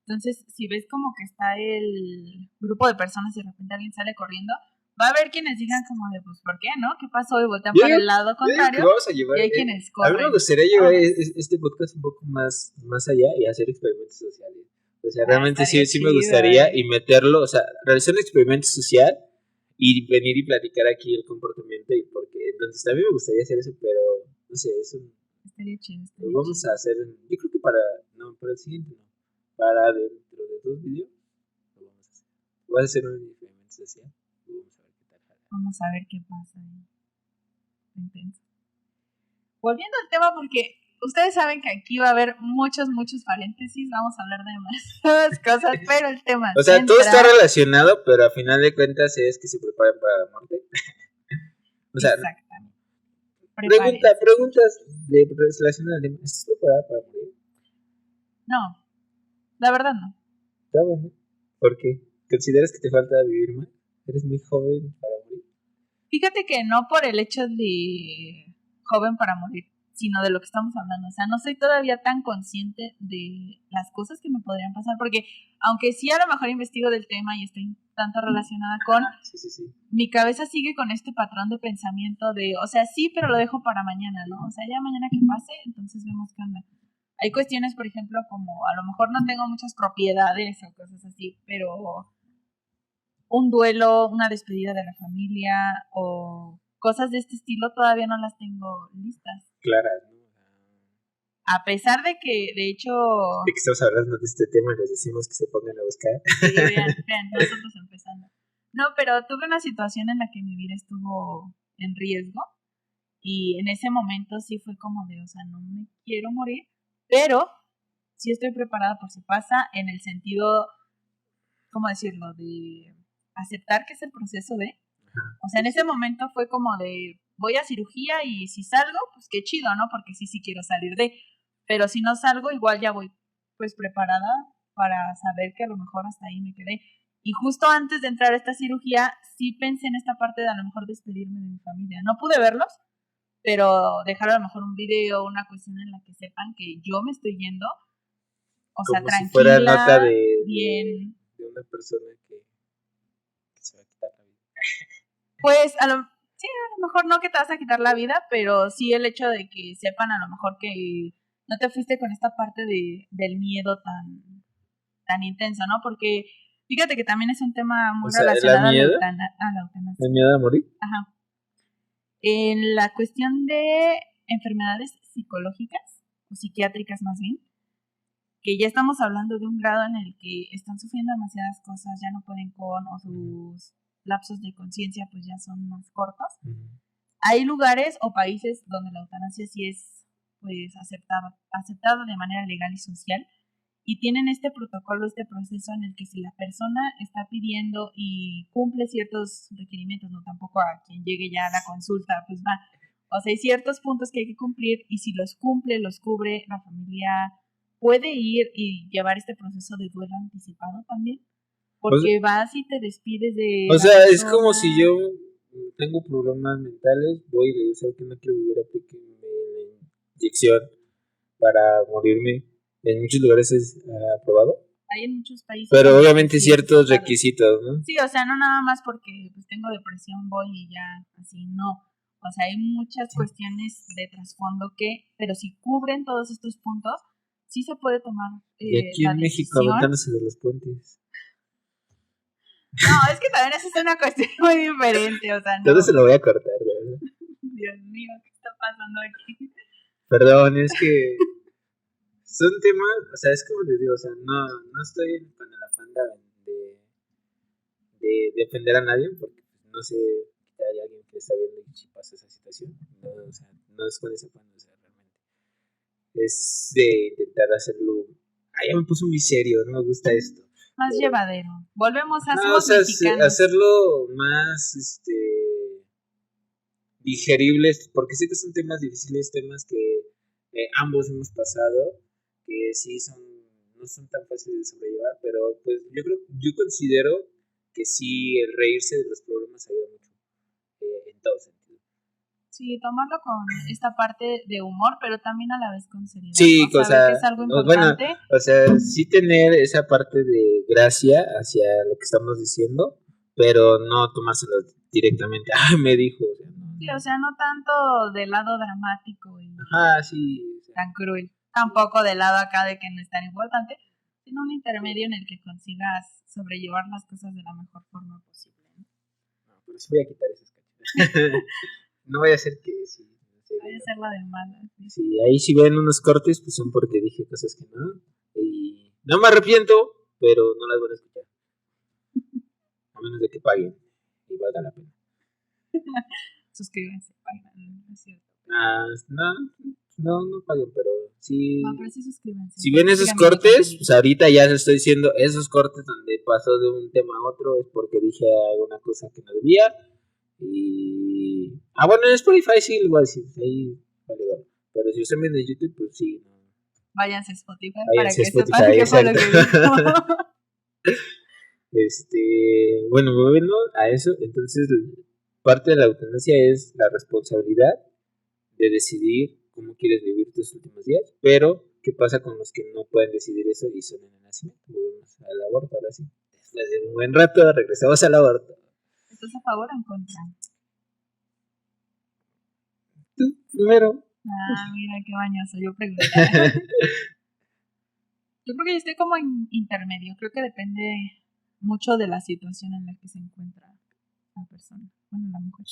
Speaker 2: Entonces, si ves como que está el grupo de personas y de repente alguien sale corriendo, va a haber quienes digan como de, pues, ¿por qué, no? ¿Qué pasó? Y voltean para el lado contrario. Y hay quienes corren.
Speaker 3: A mí me gustaría llevar este podcast un poco más allá y hacer experimentos sociales. O sea, realmente sí me gustaría y meterlo, o sea, realizar un experimento social y venir y platicar aquí el comportamiento y porque entonces también me gustaría hacer eso, pero no sé, eso
Speaker 2: estaría chido.
Speaker 3: Lo vamos a hacer, yo creo que para el siguiente no. Para dentro de 2 videos lo vamos a hacer. Voy a hacer un experimento social y vamos a ver qué tal.
Speaker 2: Vamos a ver qué pasa. Intenso. Volviendo al tema, porque ustedes saben que aquí va a haber muchos paréntesis, vamos a hablar de más cosas, pero el tema
Speaker 3: o sea, todo está relacionado, pero a final de cuentas es que se preparen para la muerte. O sea, exactamente. Preguntas relacionadas al tema. ¿Estás preparada para morir?
Speaker 2: No. La verdad no.
Speaker 3: Está bueno. ¿Por qué? ¿Consideras que te falta vivir más? ¿Eres muy joven para morir?
Speaker 2: Fíjate que no por el hecho de joven para morir, sino de lo que estamos hablando. O sea, no soy todavía tan consciente de las cosas que me podrían pasar, porque aunque sí a lo mejor investigo del tema y estoy tanto relacionada con...
Speaker 3: Sí.
Speaker 2: Mi cabeza sigue con este patrón de pensamiento de, o sea, sí, pero lo dejo para mañana, ¿no? O sea, ya mañana que pase, entonces vemos qué onda. Hay cuestiones, por ejemplo, como a lo mejor no tengo muchas propiedades o cosas así, pero un duelo, una despedida de la familia o cosas de este estilo todavía no las tengo listas.
Speaker 3: Claras, ¿no?
Speaker 2: A pesar de que, de hecho...
Speaker 3: De que estamos hablando de este tema, les decimos que se pongan a buscar.
Speaker 2: Sí, vean, nosotros empezando. No, pero tuve una situación en la que mi vida estuvo en riesgo. Y en ese momento sí fue como de, o sea, no me quiero morir, pero sí estoy preparada por si pasa, en el sentido, ¿cómo decirlo? De aceptar que es el proceso de... O sea, en ese momento fue como de, voy a cirugía y si salgo, pues qué chido, ¿no? Porque sí quiero salir de... Pero si no salgo, igual ya voy pues preparada para saber que a lo mejor hasta ahí me quedé. Y justo antes de entrar a esta cirugía, sí pensé en esta parte de a lo mejor despedirme de mi familia. No pude verlos, pero dejar a lo mejor un video, una cuestión en la que sepan que yo me estoy yendo, o sea,
Speaker 3: Como
Speaker 2: tranquila,
Speaker 3: si fuera nota
Speaker 2: bien.
Speaker 3: De una persona que se va a quitar la vida.
Speaker 2: Pues a lo mejor no que te vas a quitar la vida, pero sí el hecho de que sepan a lo mejor que no te fuiste con esta parte del miedo tan intenso, ¿no? Porque fíjate que también es un tema muy relacionado a la eutanasia.
Speaker 3: ¿El miedo a morir?
Speaker 2: Ajá. En la cuestión de enfermedades psicológicas o psiquiátricas más bien, que ya estamos hablando de un grado en el que están sufriendo demasiadas cosas, ya no pueden con, o sus lapsos de conciencia pues ya son más cortos. Hay lugares o países donde la eutanasia sí es pues aceptada de manera legal y social, y tienen este protocolo, este proceso en el que si la persona está pidiendo y cumple ciertos requerimientos, no tampoco a quien llegue ya a la consulta, pues va. O sea, hay ciertos puntos que hay que cumplir y si los cumple, los cubre, la familia puede ir y llevar este proceso de duelo anticipado también. Porque vas y te despides de...
Speaker 3: O sea, es como si yo tengo problemas mentales, voy y le digo, que no quiero vivir, aplíquenme la inyección para morirme. En muchos lugares es aprobado.
Speaker 2: Hay en muchos países.
Speaker 3: Pero obviamente ciertos requisitos, ¿no?
Speaker 2: Sí, o sea, no nada más porque pues tengo depresión voy y ya, así, no. O sea, hay muchas cuestiones de trasfondo pero si cubren todos estos puntos, sí se puede tomar
Speaker 3: y aquí en México aventándose de los puentes.
Speaker 2: No, es que también esa es una cuestión muy diferente, o sea, no.
Speaker 3: Todo se lo voy a cortar, de verdad.
Speaker 2: Dios mío, ¿qué está pasando aquí?
Speaker 3: Perdón, es que son temas, o sea, es como les digo, o sea, no estoy con el afán de defender a nadie, porque no sé si hay alguien que está viendo y si pasa esa situación, no, o sea, no es con ese afán, o sea, realmente es de intentar hacerlo, ya me puso muy serio, no me gusta esto.
Speaker 2: Más llevadero, volvemos a
Speaker 3: o sea, hacerlo más, digeribles, porque sé que son temas difíciles, temas que ambos hemos pasado, que sí no son tan fáciles de sobrellevar, pero pues yo considero que sí el reírse de los problemas ayuda mucho en todo sentido.
Speaker 2: Sí, tomarlo con esta parte de humor, pero también a la vez con seriedad.
Speaker 3: Sí,
Speaker 2: ¿no? Saber que es algo importante.
Speaker 3: Bueno, o sea, sí tener esa parte de gracia hacia lo que estamos diciendo, pero no tomárselo directamente. Me dijo. O sea, no.
Speaker 2: Sí, o sea, no tanto del lado dramático y
Speaker 3: sí,
Speaker 2: tan cruel. Tampoco del lado acá de que no es tan importante, sino un intermedio en el que consigas sobrellevar las cosas de la mejor forma posible.
Speaker 3: No, pero sí voy a quitar esas cachas. No voy a hacer que sí.
Speaker 2: Voy a hacer la de mala.
Speaker 3: Sí, ahí si ven unos cortes, pues son porque dije cosas que no. Y no me arrepiento, pero no las voy a escuchar. A menos de que paguen y valga la pena.
Speaker 2: Suscríbanse, paguen, no es cierto.
Speaker 3: No paguen, pero sí.
Speaker 2: No, pero sí suscríbanse.
Speaker 3: Si ven esos cortes, pues ahorita ya estoy diciendo esos cortes donde pasó de un tema a otro es porque dije alguna cosa que no debía. Y. Bueno, en Spotify sí lo voy a decir. Ahí vale. Pero si ustedes ven en YouTube, pues sí. No.
Speaker 2: Váyanse a Spotify
Speaker 3: para que
Speaker 2: sepan qué fue lo que dijo.
Speaker 3: Bueno, volviendo a eso, entonces parte de la eutanasia es la responsabilidad de decidir cómo quieres vivir tus últimos días, pero ¿qué pasa con los que no pueden decidir eso y son en el nacimiento? Volvemos al aborto, ahora sí. Después de un buen rato regresamos al aborto.
Speaker 2: ¿Estás a favor o en contra?
Speaker 3: Tú, primero.
Speaker 2: Mira qué bañoso, yo pregunté. Yo creo que yo estoy como en intermedio, creo que depende mucho de la situación en la que se encuentra la persona, bueno, la mujer.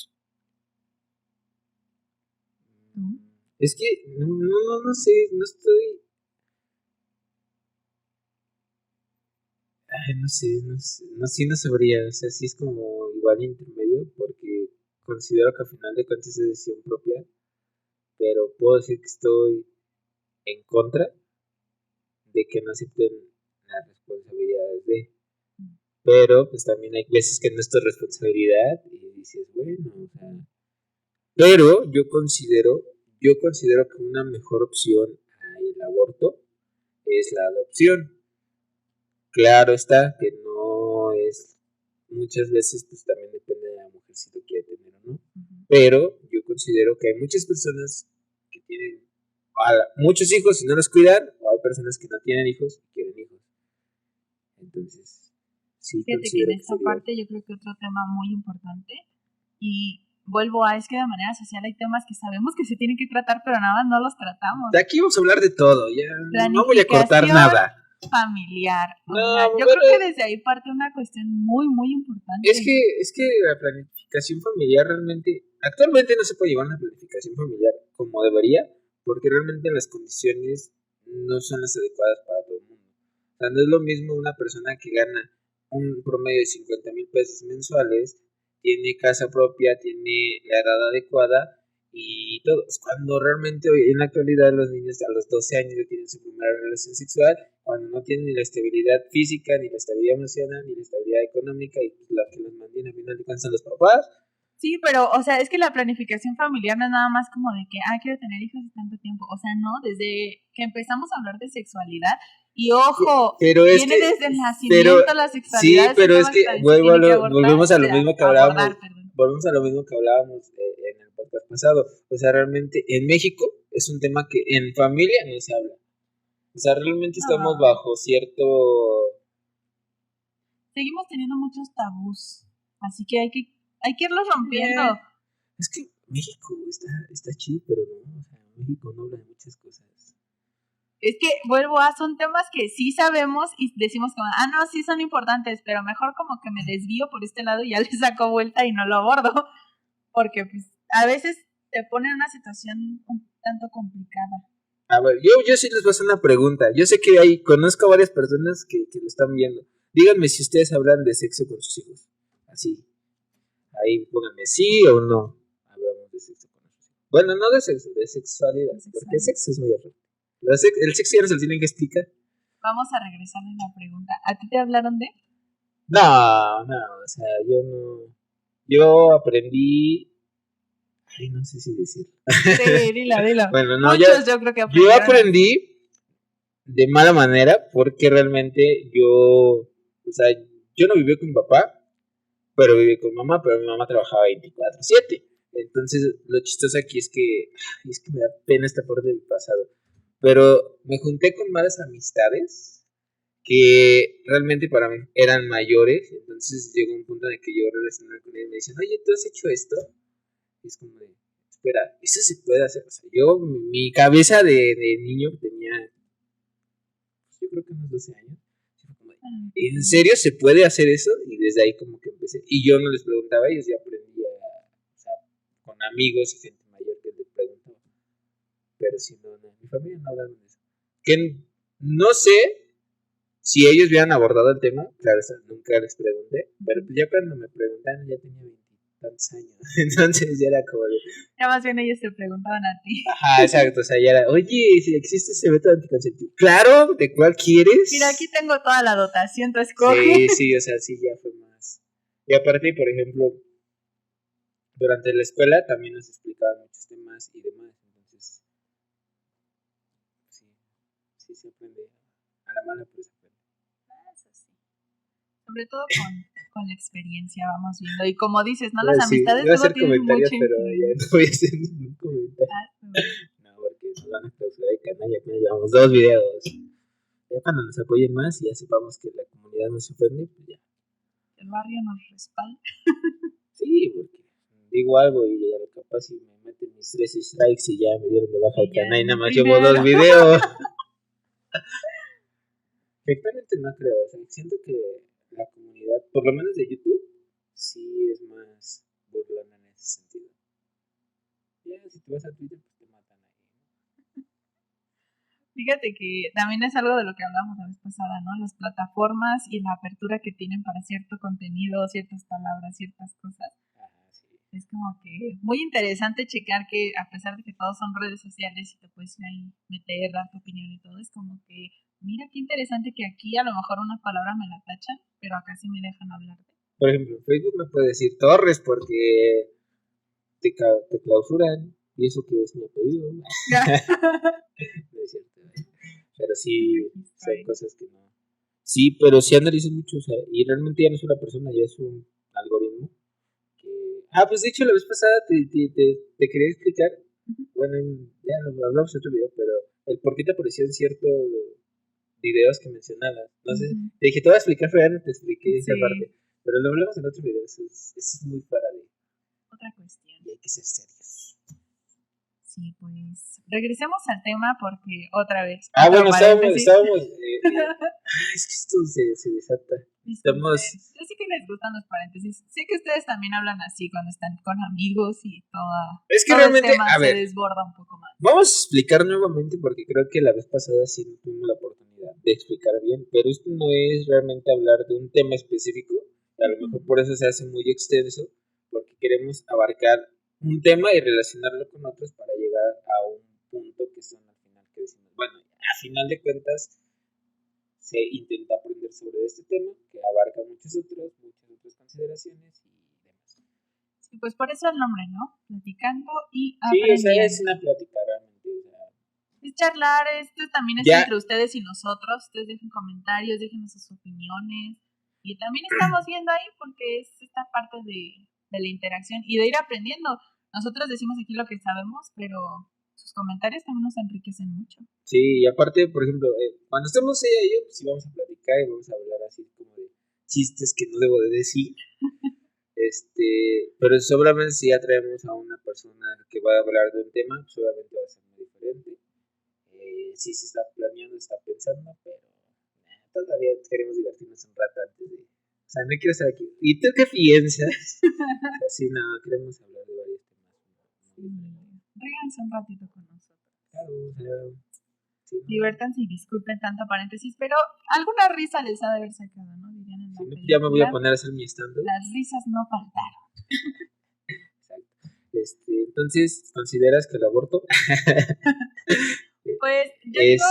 Speaker 3: Es que no sé, no estoy. Ay, no sabría. O sea, sí es como igual intermedio, porque considero que al final de cuentas es decisión propia, pero puedo decir que estoy en contra de que no acepten las responsabilidades de. Pero pues también hay veces que no es tu responsabilidad y dices, bueno, o sea. Pero yo considero que una mejor opción al aborto es la adopción. Claro está que no es, muchas veces pues también depende de la mujer si lo quiere tener o no, pero yo considero que hay muchas personas que tienen muchos hijos y no los cuidan, o hay personas que no tienen hijos y quieren hijos. Entonces, sí
Speaker 2: Fíjate que en
Speaker 3: considero que
Speaker 2: esta
Speaker 3: sería.
Speaker 2: parte yo creo que otro tema muy importante, y vuelvo a, es que de manera social hay temas que sabemos que se tienen que tratar, pero nada más no los tratamos.
Speaker 3: De aquí vamos a hablar de todo, ya no voy a cortar
Speaker 2: Planificación
Speaker 3: nada.
Speaker 2: familiar. O
Speaker 3: No,
Speaker 2: sea, yo
Speaker 3: bueno,
Speaker 2: creo que desde ahí parte una cuestión muy, muy importante.
Speaker 3: es que la planificación familiar realmente, actualmente no se puede llevar una planificación familiar como debería, porque realmente las condiciones no son las adecuadas para todo el mundo. O sea, no es lo mismo una persona que gana un promedio de 50,000 pesos mensuales, tiene casa propia, tiene la edad adecuada y todo. Cuando realmente hoy en la actualidad los niños a los 12 años ya tienen su primera relación sexual, cuando no tienen ni la estabilidad física, ni la estabilidad emocional, ni la estabilidad económica, y la que los mantiene al final de cuentas son los papás.
Speaker 2: Sí, pero, o sea, es que la planificación familiar no es nada más como de que, quiero tener hijos y tanto tiempo. O sea, no, desde que empezamos a hablar de sexualidad, y ojo,
Speaker 3: Pero es
Speaker 2: viene
Speaker 3: que,
Speaker 2: desde el
Speaker 3: pero,
Speaker 2: nacimiento la sexualidad,
Speaker 3: sí,
Speaker 2: es un
Speaker 3: pero es
Speaker 2: tema que
Speaker 3: que
Speaker 2: también se tiene que abordar,
Speaker 3: volvemos a lo mismo que hablábamos,
Speaker 2: abordar, perdón.
Speaker 3: volvemos a lo mismo que hablábamos en el podcast pasado. O sea, realmente en México es un tema que en familia no se habla. O sea, realmente estamos
Speaker 2: No.
Speaker 3: bajo cierto.
Speaker 2: Seguimos teniendo muchos tabús, así que hay que irlos rompiendo.
Speaker 3: Es que México está chido, pero no, o sea, México no habla de muchas cosas.
Speaker 2: Es que, vuelvo a, son temas que sí sabemos y decimos como, no, sí son importantes, pero mejor como que me desvío por este lado y ya le saco vuelta y no lo abordo, porque pues a veces te pone en una situación un tanto complicada.
Speaker 3: A ver, yo sí les voy a hacer una pregunta. Yo sé que conozco a varias personas que lo están viendo. Díganme si ustedes hablan de sexo con sus hijos. Así. Ahí pónganme sí o no. Hablamos de sexo con sus hijos. Bueno, no de sexo, de sexualidad. Porque el sexo es muy erróneo. El sexo ya no se lo tienen que explicar.
Speaker 2: Vamos a regresarle la pregunta. ¿A ti te hablaron de?
Speaker 3: No, o sea, yo no. Yo aprendí. Ay, no sé si decirlo.
Speaker 2: Sí, dilo.
Speaker 3: Bueno, no,
Speaker 2: Muchos yo creo que
Speaker 3: yo
Speaker 2: aprendieron.
Speaker 3: aprendí de mala manera porque realmente o sea, yo no viví con mi papá, pero viví con mi mamá, pero mi mamá trabajaba 24/7. Entonces, lo chistoso aquí es que me da pena esta parte de mi pasado. Pero me junté con malas amistades que realmente para mí eran mayores. Entonces llegó un punto en el que yo relacioné con ellos y me dicen, oye, ¿tú has hecho esto? Y es como de, espera, ¿eso se puede hacer? O sea, mi cabeza de niño tenía, pues, yo creo que unos 12 años. ¿En serio se puede hacer eso? Y desde ahí como que empecé. Y yo no les preguntaba a ellos, ya aprendí o sea, con amigos y gente mayor que les preguntaba. Pero si no, mi familia no hablaron de eso. Que no sé si ellos hubieran abordado el tema, claro, nunca les pregunté, pero pues ya cuando me preguntaron ya tenía 20 tantos años. Entonces ya era como de.
Speaker 2: Ya más bien ellos te preguntaban a ti.
Speaker 3: Ajá, exacto, o sea, ya era, oye, si existe ese método anticonceptivo. Claro, ¿de cuál quieres?
Speaker 2: Mira, aquí tengo toda la dotación, tú escoge.
Speaker 3: Sí, o sea, sí, ya fue más. Y aparte, por ejemplo, durante la escuela también nos explicaban muchos temas y demás. Entonces, sí se aprende a la mala, pero se aprende.
Speaker 2: Eso sí. Sobre todo con la experiencia vamos viendo. Y como dices, ¿no?
Speaker 3: Iba
Speaker 2: Las
Speaker 3: a decir-
Speaker 2: amistades
Speaker 3: iba a
Speaker 2: luego
Speaker 3: hacer
Speaker 2: tienen
Speaker 3: comentarios,
Speaker 2: mucha
Speaker 3: pero ya
Speaker 2: influencia.
Speaker 3: no voy a hacer ningún comentario.
Speaker 2: Bueno.
Speaker 3: No, porque nos van a clausurar el canal y apenas llevamos 2 videos. Ya cuando nos apoyen más y ya sepamos que la comunidad nos ofende, pues ya.
Speaker 2: El barrio nos respalda.
Speaker 3: Sí, porque digo algo y ya capaz si me meten mis 3 strikes y ya me dieron de baja el canal y nada más llevo 2 videos. Efectivamente no creo, o sea, siento que la comunidad, por lo menos de YouTube, sí es más burlona en ese sentido. Ya si te vas a Twitter, pues te matan ahí.
Speaker 2: Fíjate que también es algo de lo que hablamos la vez pasada, ¿no? Las plataformas y la apertura que tienen para cierto contenido, ciertas palabras, ciertas cosas. Es como que muy interesante checar que a pesar de que todos son redes sociales y te puedes ir ahí meter, dar tu opinión y todo, es como que mira qué interesante que aquí a lo mejor una palabra me la tachan, pero acá sí me dejan hablar.
Speaker 3: Por ejemplo, en Facebook me puede decir Torres porque te clausuran y eso que es mi apellido. No es cierto. Pero sí, son cosas que no. Sí, pero sí analizan mucho, o sea, y realmente ya no es una persona, ya es un algoritmo. Pues de hecho la vez pasada te quería explicar, bueno, ya lo hablamos en otro video, pero el por qué te aparecían ciertos videos que mencionabas. No sé, te dije, te voy a explicar, pero ya no te expliqué esa parte. Pero lo hablamos en otro video, eso es muy para de
Speaker 2: otra cuestión.
Speaker 3: Y hay que ser serios.
Speaker 2: Sí, pues regresemos al tema porque otra vez.
Speaker 3: Bueno, estábamos es que esto se desata. Estamos...
Speaker 2: Yo sé que les gustan los paréntesis. Sé que ustedes también hablan así cuando están con amigos y todo.
Speaker 3: Es que realmente,
Speaker 2: el tema se desborda un poco más.
Speaker 3: Vamos a explicar nuevamente porque creo que la vez pasada sí no tuvimos la oportunidad de explicar bien, pero esto no es realmente hablar de un tema específico. A lo mejor por eso se hace muy extenso, porque queremos abarcar un tema y relacionarlo con otros para llegar a un punto que son al final que decimos, bueno, a final de cuentas se intenta aprender sobre este tema que abarca muchas otras consideraciones y demás.
Speaker 2: Sí, pues por eso el nombre, ¿no? Platicando y
Speaker 3: aprendiendo. Sí, o sea, es una plática realmente, o sea,
Speaker 2: es charlar, esto también es entre ustedes y nosotros. Ustedes dejen comentarios, déjenos sus opiniones. Y también estamos viendo ahí porque es esta parte de la interacción y de ir aprendiendo. Nosotros decimos aquí lo que sabemos, pero sus comentarios también nos enriquecen mucho.
Speaker 3: Sí, y aparte, por ejemplo, cuando estemos ella y yo, pues sí vamos a platicar y vamos a hablar así como de chistes que no debo de decir. Pero seguramente si ya traemos a una persona que va a hablar de un tema, pues obviamente va a ser muy diferente. Sí se está planeando, está pensando, pero todavía queremos divertirnos un rato antes de... O sea, no quiero estar aquí. ¿Y tú qué piensas? Así no, queremos hablar de varios temas.
Speaker 2: Ríganse un ratito con nosotros.
Speaker 3: Claro.
Speaker 2: Sí, Divértanse y disculpen tanto paréntesis, pero alguna risa les ha de haber sacado, ¿no? Dirían en la película.
Speaker 3: Ya me voy a poner a hacer mi stand-up.
Speaker 2: Las risas no faltaron.
Speaker 3: Exacto. Entonces, ¿consideras que el aborto?
Speaker 2: Pues yo digo,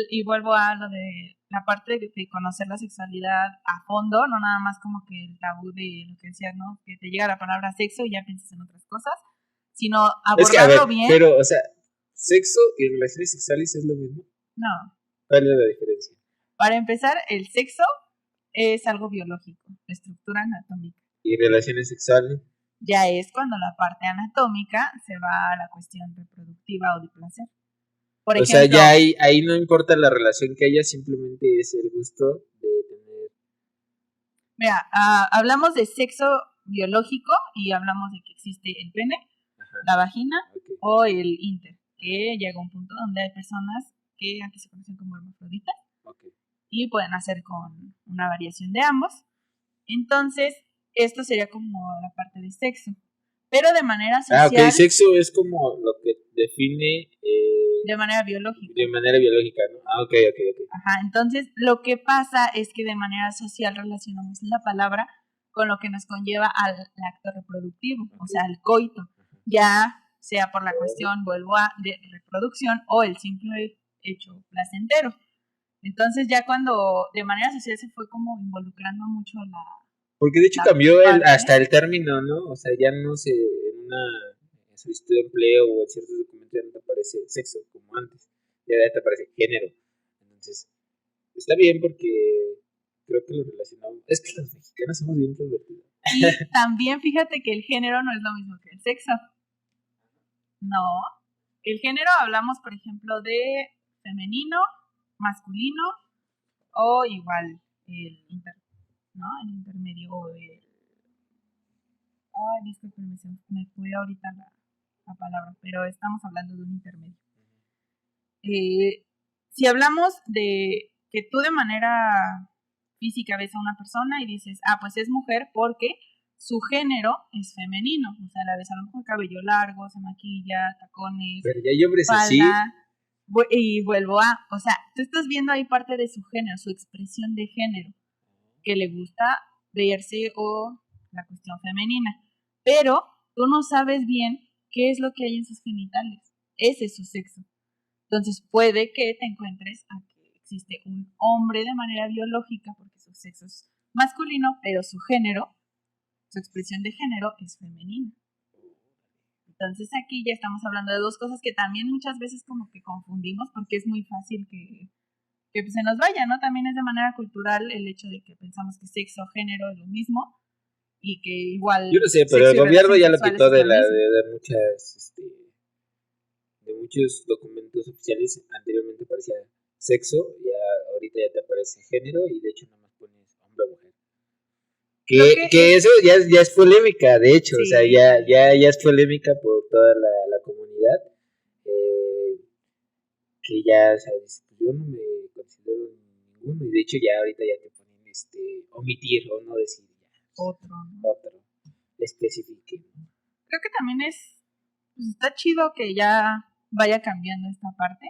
Speaker 2: y vuelvo a lo de la parte de conocer la sexualidad a fondo, no nada más como que el tabú de lo que decías, ¿no? Que te llega la palabra sexo y ya piensas en otras cosas, sino abordarlo bien.
Speaker 3: Pero, o sea, ¿sexo y relaciones sexuales es lo mismo?
Speaker 2: No.
Speaker 3: ¿Cuál es la diferencia?
Speaker 2: Para empezar, el sexo es algo biológico, estructura anatómica.
Speaker 3: ¿Y relaciones sexuales?
Speaker 2: Ya es cuando la parte anatómica se va a la cuestión reproductiva o de placer. Por ejemplo,
Speaker 3: sea, ya ahí no importa la relación que haya, simplemente es el gusto de tener...
Speaker 2: Mira, hablamos de sexo biológico y hablamos de que existe el pene, la vagina o el inter, que llega a un punto donde hay personas que aquí se conocen como hermafroditas y pueden hacer con una variación de ambos. Entonces, esto sería como la parte de sexo, pero de manera social.
Speaker 3: Sexo es como lo que define...
Speaker 2: de manera biológica.
Speaker 3: De manera biológica, ¿no? Ok.
Speaker 2: Ajá, entonces lo que pasa es que de manera social relacionamos la palabra con lo que nos conlleva al acto reproductivo, o sea, al coito, ya sea por la cuestión, de reproducción o el simple hecho placentero. Entonces ya cuando de manera social se fue como involucrando mucho la...
Speaker 3: Porque de hecho cambió hasta el término, ¿no? O sea, ya no se... en una solicitud de empleo o en ciertos documentos ya no te aparece sexo como antes, ya te aparece género. Entonces, está bien porque creo que lo relacionamos. Es que los mexicanos somos bien pervertidos.
Speaker 2: Y también fíjate que el género no es lo mismo que el sexo. No. El género hablamos, por ejemplo, de femenino, masculino o igual el intermedio o el... Ay, discúlpenme, me fui ahorita la palabra, pero estamos hablando de un intermedio. Si hablamos de que tú de manera física ves a una persona y dices, pues es mujer porque su género es femenino, o sea, la ves a lo mejor cabello largo, se maquilla, tacones,
Speaker 3: pero ya hay hombres
Speaker 2: falda,
Speaker 3: así.
Speaker 2: Y vuelvo a, o sea, tú estás viendo ahí parte de su género, su expresión de género, que le gusta verse o la cuestión femenina, pero tú no sabes bien qué es lo que hay en sus genitales, ese es su sexo. Entonces puede que te encuentres a que existe un hombre de manera biológica, porque su sexo es masculino, pero su género, su expresión de género es femenina. Entonces aquí ya estamos hablando de dos cosas que también muchas veces como que confundimos, porque es muy fácil que se nos vaya, ¿no? También es de manera cultural el hecho de que pensamos que sexo o género es lo mismo y que igual...
Speaker 3: Yo no sé, pero el gobierno ya lo quitó de muchos documentos oficiales. Anteriormente parecía sexo, ya ahorita ya te aparece género y de hecho nada más pones hombre o mujer. Que eso ya es polémica, de hecho, sí. O sea, ya es polémica por toda la comunidad, que ya, o sea, yo no me considero ninguno, y de hecho ya ahorita ya te ponen omitir o no decir ya. Otro, especifique.
Speaker 2: Creo que también pues está chido que ya vaya cambiando esta parte,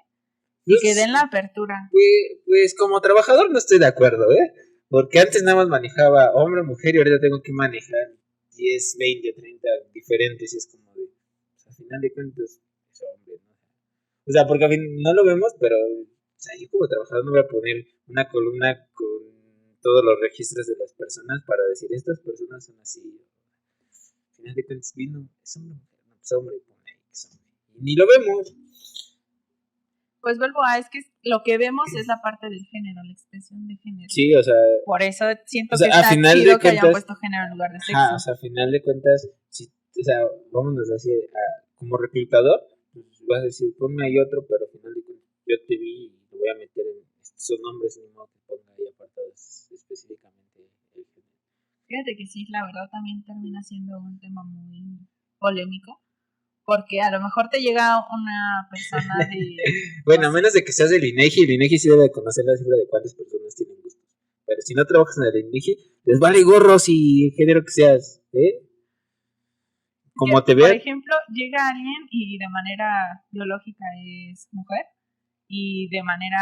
Speaker 2: pues, y que den la apertura.
Speaker 3: Pues como trabajador no estoy de acuerdo, porque antes nada más manejaba hombre, mujer, y ahorita tengo que manejar 10, 20, 30 diferentes, y es como de, pues, al final de cuentas, es hombre, ¿no? O sea, porque a fin no lo vemos, pero, o sea, yo como trabajador no voy a poner una columna con todos los registros de las personas para decir, estas personas son así. Al final de cuentas, es hombre, mujer, no, pues hombre, pone ahí que es hombre. Y ni lo vemos.
Speaker 2: Pues vuelvo a, es que lo que vemos es la parte del género, la expresión de género.
Speaker 3: Sí, o sea...
Speaker 2: Por eso siento que está chido que hayan puesto género en lugar de sexo.
Speaker 3: O sea, a final de cuentas, si, o sea, vámonos así, como reclutador, pues vas a decir, ponme ahí otro, pero al final de cuentas yo te vi y lo voy a meter en esos nombres, ni modo que ponga ahí apartados específicamente el género.
Speaker 2: Fíjate que sí, la verdad también termina siendo un tema muy polémico. Porque a lo mejor te llega una persona de...
Speaker 3: bueno, a menos de que seas del INEGI, el INEGI sí debe conocer la cifra de cuántas personas tienen gustos. Pero si no trabajas en el INEGI, les vale gorro si el género que seas, Como te vean.
Speaker 2: Por ejemplo, llega alguien y de manera biológica es mujer, y de manera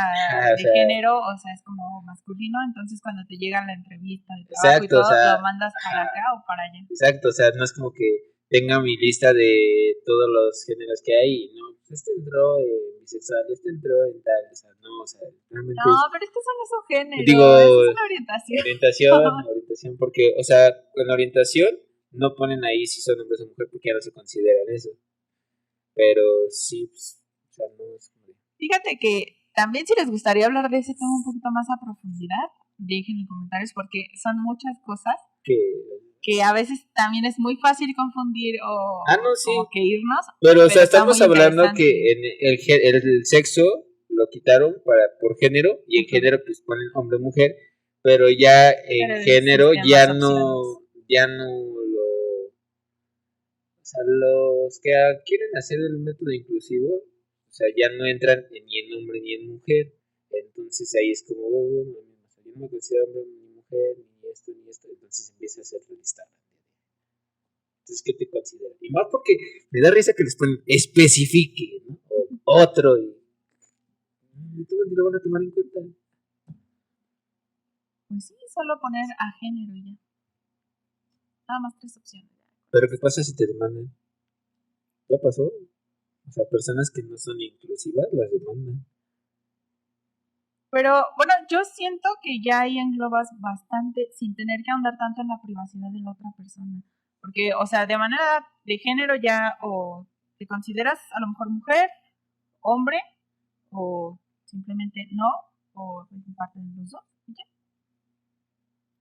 Speaker 2: de género, o sea, es como masculino, entonces cuando te llega la entrevista de trabajo y todo, o sea, lo mandas para acá o para allá.
Speaker 3: Exacto, o sea, no es como que tenga mi lista de todos los géneros que hay, no, pues entró en bisexual, entró en tal, o sea, no, o sea, realmente...
Speaker 2: No, pero es que eso no es un género,
Speaker 3: digo,
Speaker 2: eso es una orientación.
Speaker 3: Orientación, porque, o sea, en la orientación no ponen ahí si son hombres o mujeres porque ya no se consideran eso, pero sí, pues, o sea, no es como...
Speaker 2: Fíjate que también si les gustaría hablar de ese tema un poquito más a profundidad, dejen en comentarios porque son muchas cosas que a veces también es muy fácil confundir o
Speaker 3: sí.
Speaker 2: como que irnos.
Speaker 3: Pero o sea, estamos hablando que en el sexo lo quitaron por género, y en género pues ponen hombre o mujer, pero ya en género ya no lo... O sea, los que quieren hacer el método inclusivo, o sea, ya no entran ni en hombre ni en mujer, entonces ahí es como, yo no me considero hombre ni mujer, ni esto, entonces empieza a hacer la lista. Entonces, ¿qué te consideras? Y más porque me da risa que les ponen especifique, ¿no? O otro, y lo van a tomar en cuenta.
Speaker 2: Pues sí, solo poner a género y ya. Nada más 3 opciones.
Speaker 3: Pero ¿qué pasa si te demandan? ¿Ya pasó? O sea, personas que no son inclusivas las demandan.
Speaker 2: Pero bueno, yo siento que ya ahí englobas bastante sin tener que ahondar tanto en la privacidad de la otra persona. Porque, o sea, de manera de género ya o te consideras a lo mejor mujer, hombre, o simplemente no, o parte de los dos.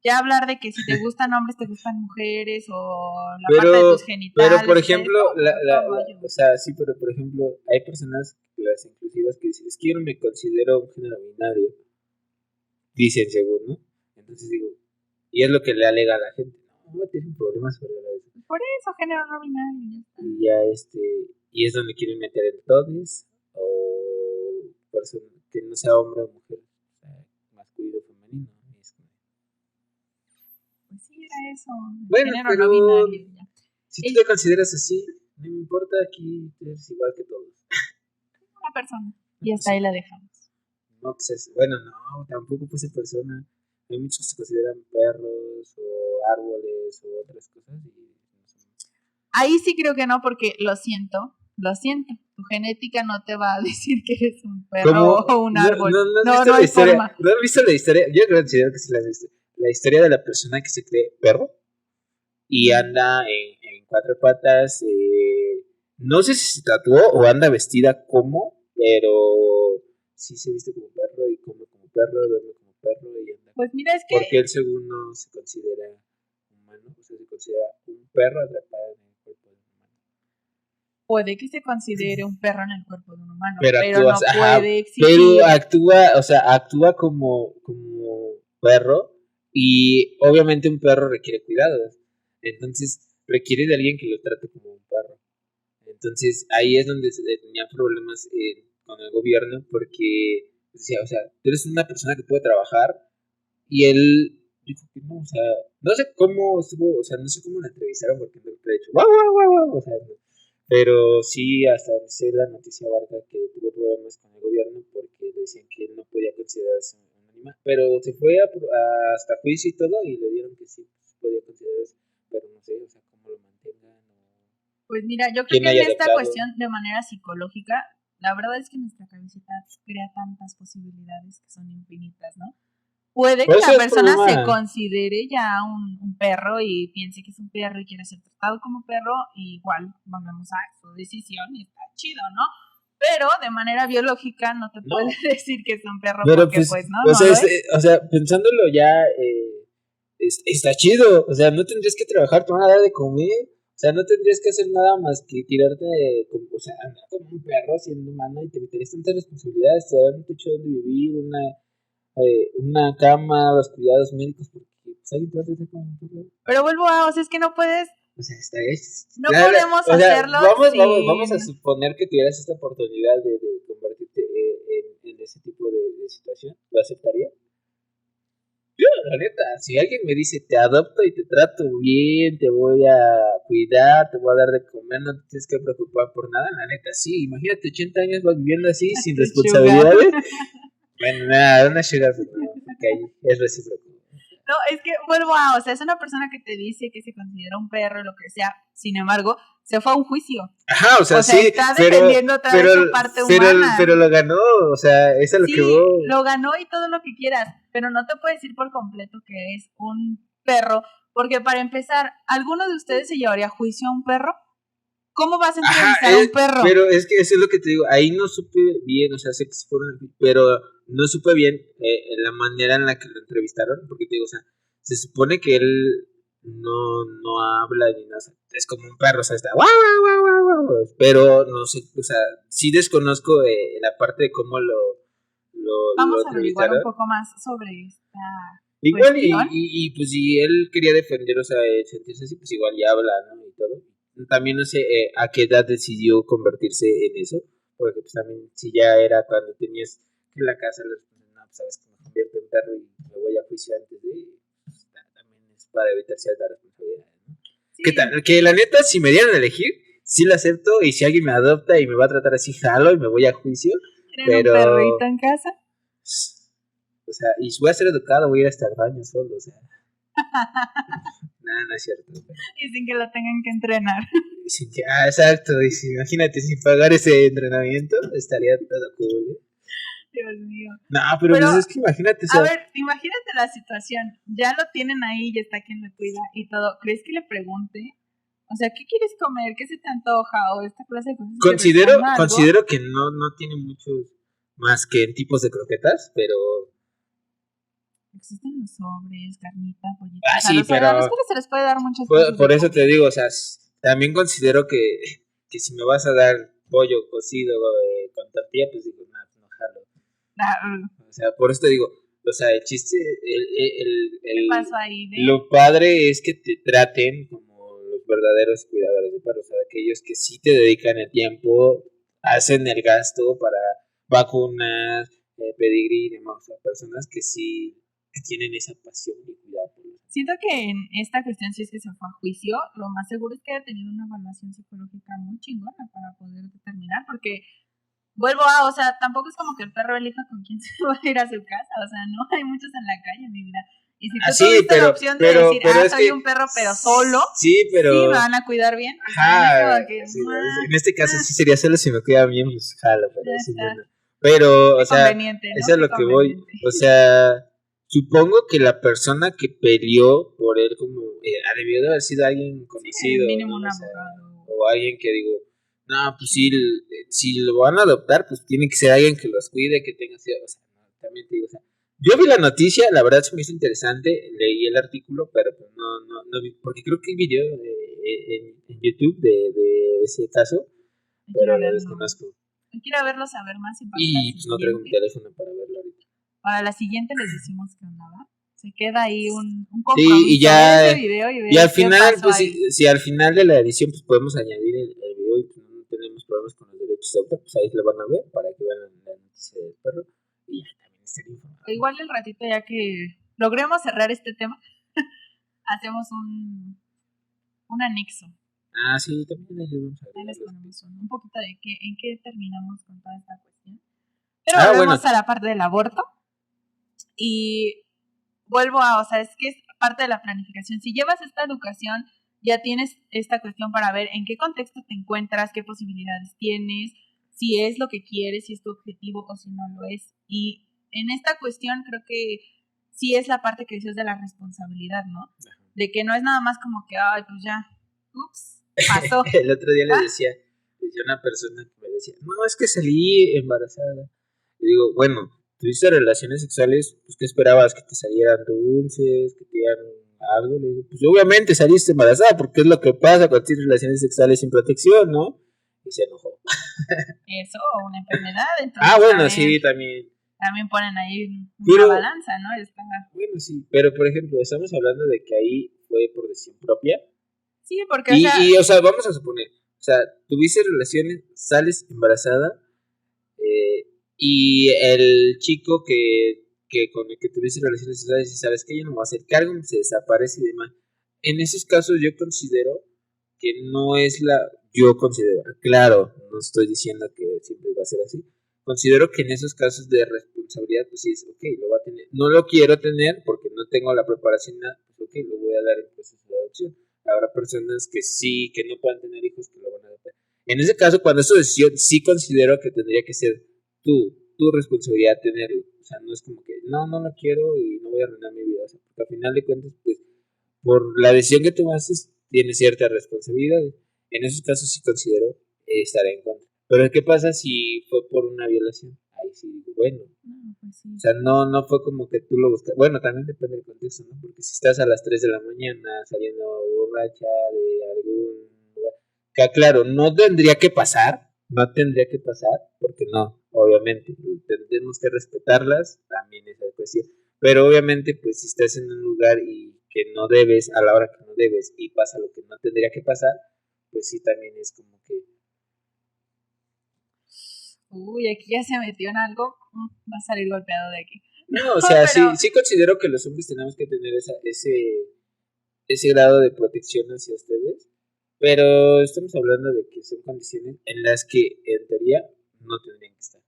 Speaker 2: Ya hablar de que si te gustan hombres, te gustan mujeres, o la parte de tus genitales.
Speaker 3: Pero, por ejemplo, o sea, sí, pero por ejemplo, hay personas, las inclusivas, que dicen, es que yo no me considero un género binario. Dicen, según, ¿no? Entonces digo, y es lo que le alega a la gente. No, tienen problemas sobre eso.
Speaker 2: Por eso, género no binario.
Speaker 3: Y ya, y es donde quieren meter el todes, o persona que no sea hombre o mujer, o sea, masculino o femenino.
Speaker 2: Pues sí, era eso.
Speaker 3: Bueno, pero no binario, ya. Si tú te consideras así, no me importa, aquí eres igual que todos.
Speaker 2: Una persona. Y hasta ahí la dejamos.
Speaker 3: No, pues bueno, no, tampoco puse persona. Hay muchos que se consideran perros o árboles o otras cosas.
Speaker 2: Ahí sí creo que no, porque lo siento. Tu genética no te va a decir que eres un perro o un árbol.
Speaker 3: No has visto
Speaker 2: no
Speaker 3: la
Speaker 2: hay
Speaker 3: historia.
Speaker 2: forma.
Speaker 3: ¿No has visto la historia? Yo considero que sí la has visto. La historia de la persona que se cree perro y anda en cuatro patas. No sé si se tatuó o anda vestida como, pero sí se viste como perro y come como perro, duerme como perro y anda.
Speaker 2: Pues mira, es que
Speaker 3: Porque él según no se considera humano, o sea, se considera un perro atrapado en el cuerpo de un humano.
Speaker 2: puede que se considere un perro en el cuerpo de un humano,
Speaker 3: Pero
Speaker 2: pero
Speaker 3: actúa,
Speaker 2: no
Speaker 3: ajá,
Speaker 2: puede
Speaker 3: pero
Speaker 2: exigir.
Speaker 3: actúa como perro y obviamente un perro requiere cuidados. Entonces requiere de alguien que lo trate como un perro. Entonces ahí es donde se tenía problemas con el gobierno porque decía, o sea, tú eres una persona que puede trabajar y él dijo que no, o sea, no sé cómo estuvo, o sea, no sé cómo la entrevistaron porque no le he dicho, guau, guau, guau, guau, o sea, no. Pero sí, hasta donde sé la noticia abarca que tuvo problemas con el gobierno porque decían que él no podía considerarse un animal, pero se fue hasta juicio y todo y le dieron que sí, se podía considerarse, pero no sé, o sea, cómo lo mantengan o
Speaker 2: Pues mira, yo creo
Speaker 3: quién
Speaker 2: que en
Speaker 3: haya
Speaker 2: esta
Speaker 3: adoptado.
Speaker 2: cuestión de manera psicológica, la verdad es que nuestra cabecita crea tantas posibilidades que son infinitas, ¿no? Puede que
Speaker 3: Por eso
Speaker 2: la
Speaker 3: es
Speaker 2: persona se
Speaker 3: problema.
Speaker 2: considere ya un perro y piense que es un perro y quiere ser tratado como perro, y igual vamos a su decisión y está chido, ¿no? Pero de manera biológica no te
Speaker 3: No,
Speaker 2: puede decir que es un perro
Speaker 3: pero
Speaker 2: porque pues no lo es.
Speaker 3: o sea, pensándolo ya, está chido, o sea, no tendrías que trabajar, te van a dar de comer, o sea, no tendrías que hacer nada más que tirarte, o sea, andar como un perro siendo humano y te evitarías tantas responsabilidades, te darían un techo donde vivir, una cama, los cuidados médicos, porque pues alguien te va a tratar como un perro.
Speaker 2: Pero vuelvo a, o sea, es que no puedes,
Speaker 3: O sea, estaría...
Speaker 2: no podemos
Speaker 3: O sea,
Speaker 2: hacerlo
Speaker 3: vamos a
Speaker 2: sin...
Speaker 3: suponer que tuvieras esta oportunidad de convertirte en ese tipo de situación, ¿lo aceptaría? Yo, la neta, si alguien me dice, te adopto y te trato bien, te voy a cuidar, te voy a dar de comer, no te tienes que preocupar por nada, la neta, sí, imagínate 80 años vas viviendo así, sin
Speaker 2: Tu sugar.
Speaker 3: responsabilidades. Bueno, nada, una sugar, pues no, porque ahí es recíproco.
Speaker 2: No, es que vuelvo a, o sea, es una persona que te dice que se considera un perro, lo que sea, sin embargo, se fue a un juicio.
Speaker 3: Ajá, o sea,
Speaker 2: O sea,
Speaker 3: sí,
Speaker 2: está defendiendo otra vez su parte humana.
Speaker 3: pero lo ganó, o sea, es a lo que
Speaker 2: Sí,
Speaker 3: voy.
Speaker 2: lo ganó y todo lo que quieras, pero no te puedes decir por completo que es un perro, porque para empezar, ¿alguno de ustedes se llevaría a juicio a un perro? ¿Cómo vas a
Speaker 3: Ajá,
Speaker 2: entrevistar a un perro?
Speaker 3: pero es que eso es lo que te digo, ahí no supe bien, o sea, sé que se fueron, pero no supe bien la manera en la que lo entrevistaron, porque te digo, o sea, se supone que él no habla ni nada, o sea, es como un perro, o sea, está guau, guau, guau, guau, guau, pero no sé, o sea, sí desconozco la parte de cómo lo
Speaker 2: Vamos a averiguar un
Speaker 3: entrevistaron.
Speaker 2: poco más sobre esta
Speaker 3: Igual,
Speaker 2: cuestión.
Speaker 3: pues si él quería defender, o sea, sentirse así, pues igual ya habla, ¿no? Y todo. También no sé a qué edad decidió convertirse en eso, porque pues también si ya era cuando tenías que la casa, no, pues sabes que me convierto en perro y me voy a juicio antes de, pues, también es para evitar ciertas responsabilidades, ¿no?
Speaker 2: Sí,
Speaker 3: ¿Qué tal? Que la neta, si me dieran a elegir, sí lo acepto, y si alguien me adopta y me va a tratar así, jalo y me voy a juicio,
Speaker 2: ¿quieren un perrito en casa?
Speaker 3: o sea, y si voy a ser educado, voy a ir hasta el baño solo, o sea. No, no es cierto.
Speaker 2: Y sin que lo tengan que entrenar.
Speaker 3: Exacto. Y si, imagínate, sin pagar ese entrenamiento, estaría todo cool.
Speaker 2: Dios mío.
Speaker 3: No, pero pues es que imagínate, o sea,
Speaker 2: A ver, imagínate la situación. Ya lo tienen ahí, ya está quien lo cuida y todo. ¿Crees que le pregunte? O sea, ¿qué quieres comer? ¿Qué se te antoja? O esta clase de cosas.
Speaker 3: considero que no tiene muchos más que en tipos de croquetas, pero...
Speaker 2: Existen los sobres, carnita, pollito.
Speaker 3: Sí,
Speaker 2: a
Speaker 3: pero...
Speaker 2: los perros se les puede dar muchas cosas.
Speaker 3: Por eso te digo, o sea, también considero que si me vas a dar pollo cocido con tortilla, pues digo, no jalo. O sea, por eso te digo, o sea, el chiste,
Speaker 2: ¿Qué pasó ahí?
Speaker 3: lo padre es que te traten como los verdaderos cuidadores de perros, o sea, aquellos que sí te dedican el tiempo, hacen el gasto para vacunas, pedigrí y demás, o sea, personas que sí tienen esa pasión y cuidado por los animales.
Speaker 2: Siento que en esta cuestión, si es que se fue a juicio, lo más seguro es que haya tenido una evaluación psicológica muy chingona para poder determinar, porque o sea, tampoco es como que el perro elija con quién se va a ir a su casa, o sea, no hay muchos en la calle, mi vida. Y si tú tuviste la opción de decir, soy un perro, pero solo, sí me van a cuidar bien. O sea,
Speaker 3: en este caso sí sería solo si me cuidan bien, pues jalo, pero o sea, eso es lo que voy, o sea, supongo que la persona que peleó por él como debió de haber sido alguien conocido,
Speaker 2: mínimo un
Speaker 3: abogado, o alguien que digo, no, pues si lo van a adoptar, pues tiene que ser alguien que los cuide, que tenga, o sea, también te digo, o sea, yo vi la noticia, la verdad se me hizo interesante, leí el artículo, pero pues no vi, porque creo que hay video en YouTube de ese caso, pero lo desconozco.
Speaker 2: Quiero verlo, saber más.
Speaker 3: Y pues no traigo mi teléfono para verlo ahorita.
Speaker 2: Para la siguiente les decimos que nada. Se queda ahí un compromiso
Speaker 3: y ya,
Speaker 2: ese video y
Speaker 3: al final, pues si al final de la edición pues podemos añadir el video y pues no tenemos problemas con los derechos de autor, pues ahí lo van a ver para que vean la noticia del perro y ya también estaría informado.
Speaker 2: Igual el ratito ya que logremos cerrar este tema, hacemos un anexo.
Speaker 3: Sí, también
Speaker 2: ahí les ponemos un poquito de en qué terminamos con toda esta cuestión. Pero volvemos a la parte del aborto. Y vuelvo o sea, es que es parte de la planificación. Si llevas esta educación, ya tienes esta cuestión para ver en qué contexto te encuentras, qué posibilidades tienes, si es lo que quieres, si es tu objetivo o si no lo es. Y en esta cuestión creo que sí es la parte que dices de la responsabilidad, ¿no? De que no es nada más como que, ay, pues ya, ups, pasó.
Speaker 3: El otro día le decía una persona que me decía, no, es que salí embarazada. Y digo, bueno, tuviste relaciones sexuales, pues ¿qué esperabas? ¿Que te salieran dulces? ¿Que te dieran algo? Le digo, pues obviamente saliste embarazada, porque es lo que pasa cuando tienes relaciones sexuales sin protección, ¿no? Y se enojó.
Speaker 2: Eso, o una enfermedad. Entonces,
Speaker 3: bueno, sí, también.
Speaker 2: También ponen ahí una balanza, ¿no?
Speaker 3: Bueno, sí, pero por ejemplo, estamos hablando de que ahí fue por decisión propia.
Speaker 2: Sí, porque,
Speaker 3: o sea, vamos a suponer, o sea, tuviste relaciones, sales embarazada, y el chico que con el que tuviste relaciones sexuales y sabes que ella no va a hacer cargo, se desaparece y demás. En esos casos yo considero que no es yo considero, claro, no estoy diciendo que siempre va a ser así, considero que en esos casos de responsabilidad, pues sí es, ok, lo va a tener, no lo quiero tener porque no tengo la preparación, pues ok, lo voy a dar en proceso de adopción. Habrá personas que sí, que no puedan tener hijos, que lo van a adoptar. En ese caso, cuando es su decisión, sí considero que tendría que ser tu responsabilidad tenerlo. O sea, no es como que, no lo quiero y no voy a arruinar mi vida. O sea, porque al final de cuentas, pues, por la decisión que tomaste, tienes cierta responsabilidad. En esos casos sí considero estar en contra. Pero ¿qué pasa si fue por una violación? Ahí sí digo, bueno.
Speaker 2: Pues sí.
Speaker 3: O sea, no fue como que tú lo buscas. Bueno, también depende del contexto, ¿no? Porque si estás a las 3 de la mañana saliendo borracha de algún lugar, que claro, no tendría que pasar, porque no, obviamente, tenemos que respetarlas, también esa cuestión. Pero obviamente, pues si estás en un lugar y que no debes, a la hora que no debes, y pasa lo que no tendría que pasar, pues sí también es como que...
Speaker 2: Uy, aquí ya se metió en algo, va a salir golpeado de aquí.
Speaker 3: No, o sea, pero... sí considero que los hombres tenemos que tener ese grado de protección hacia ustedes, pero estamos hablando de que son condiciones en las que, en teoría, no tendrían que estar.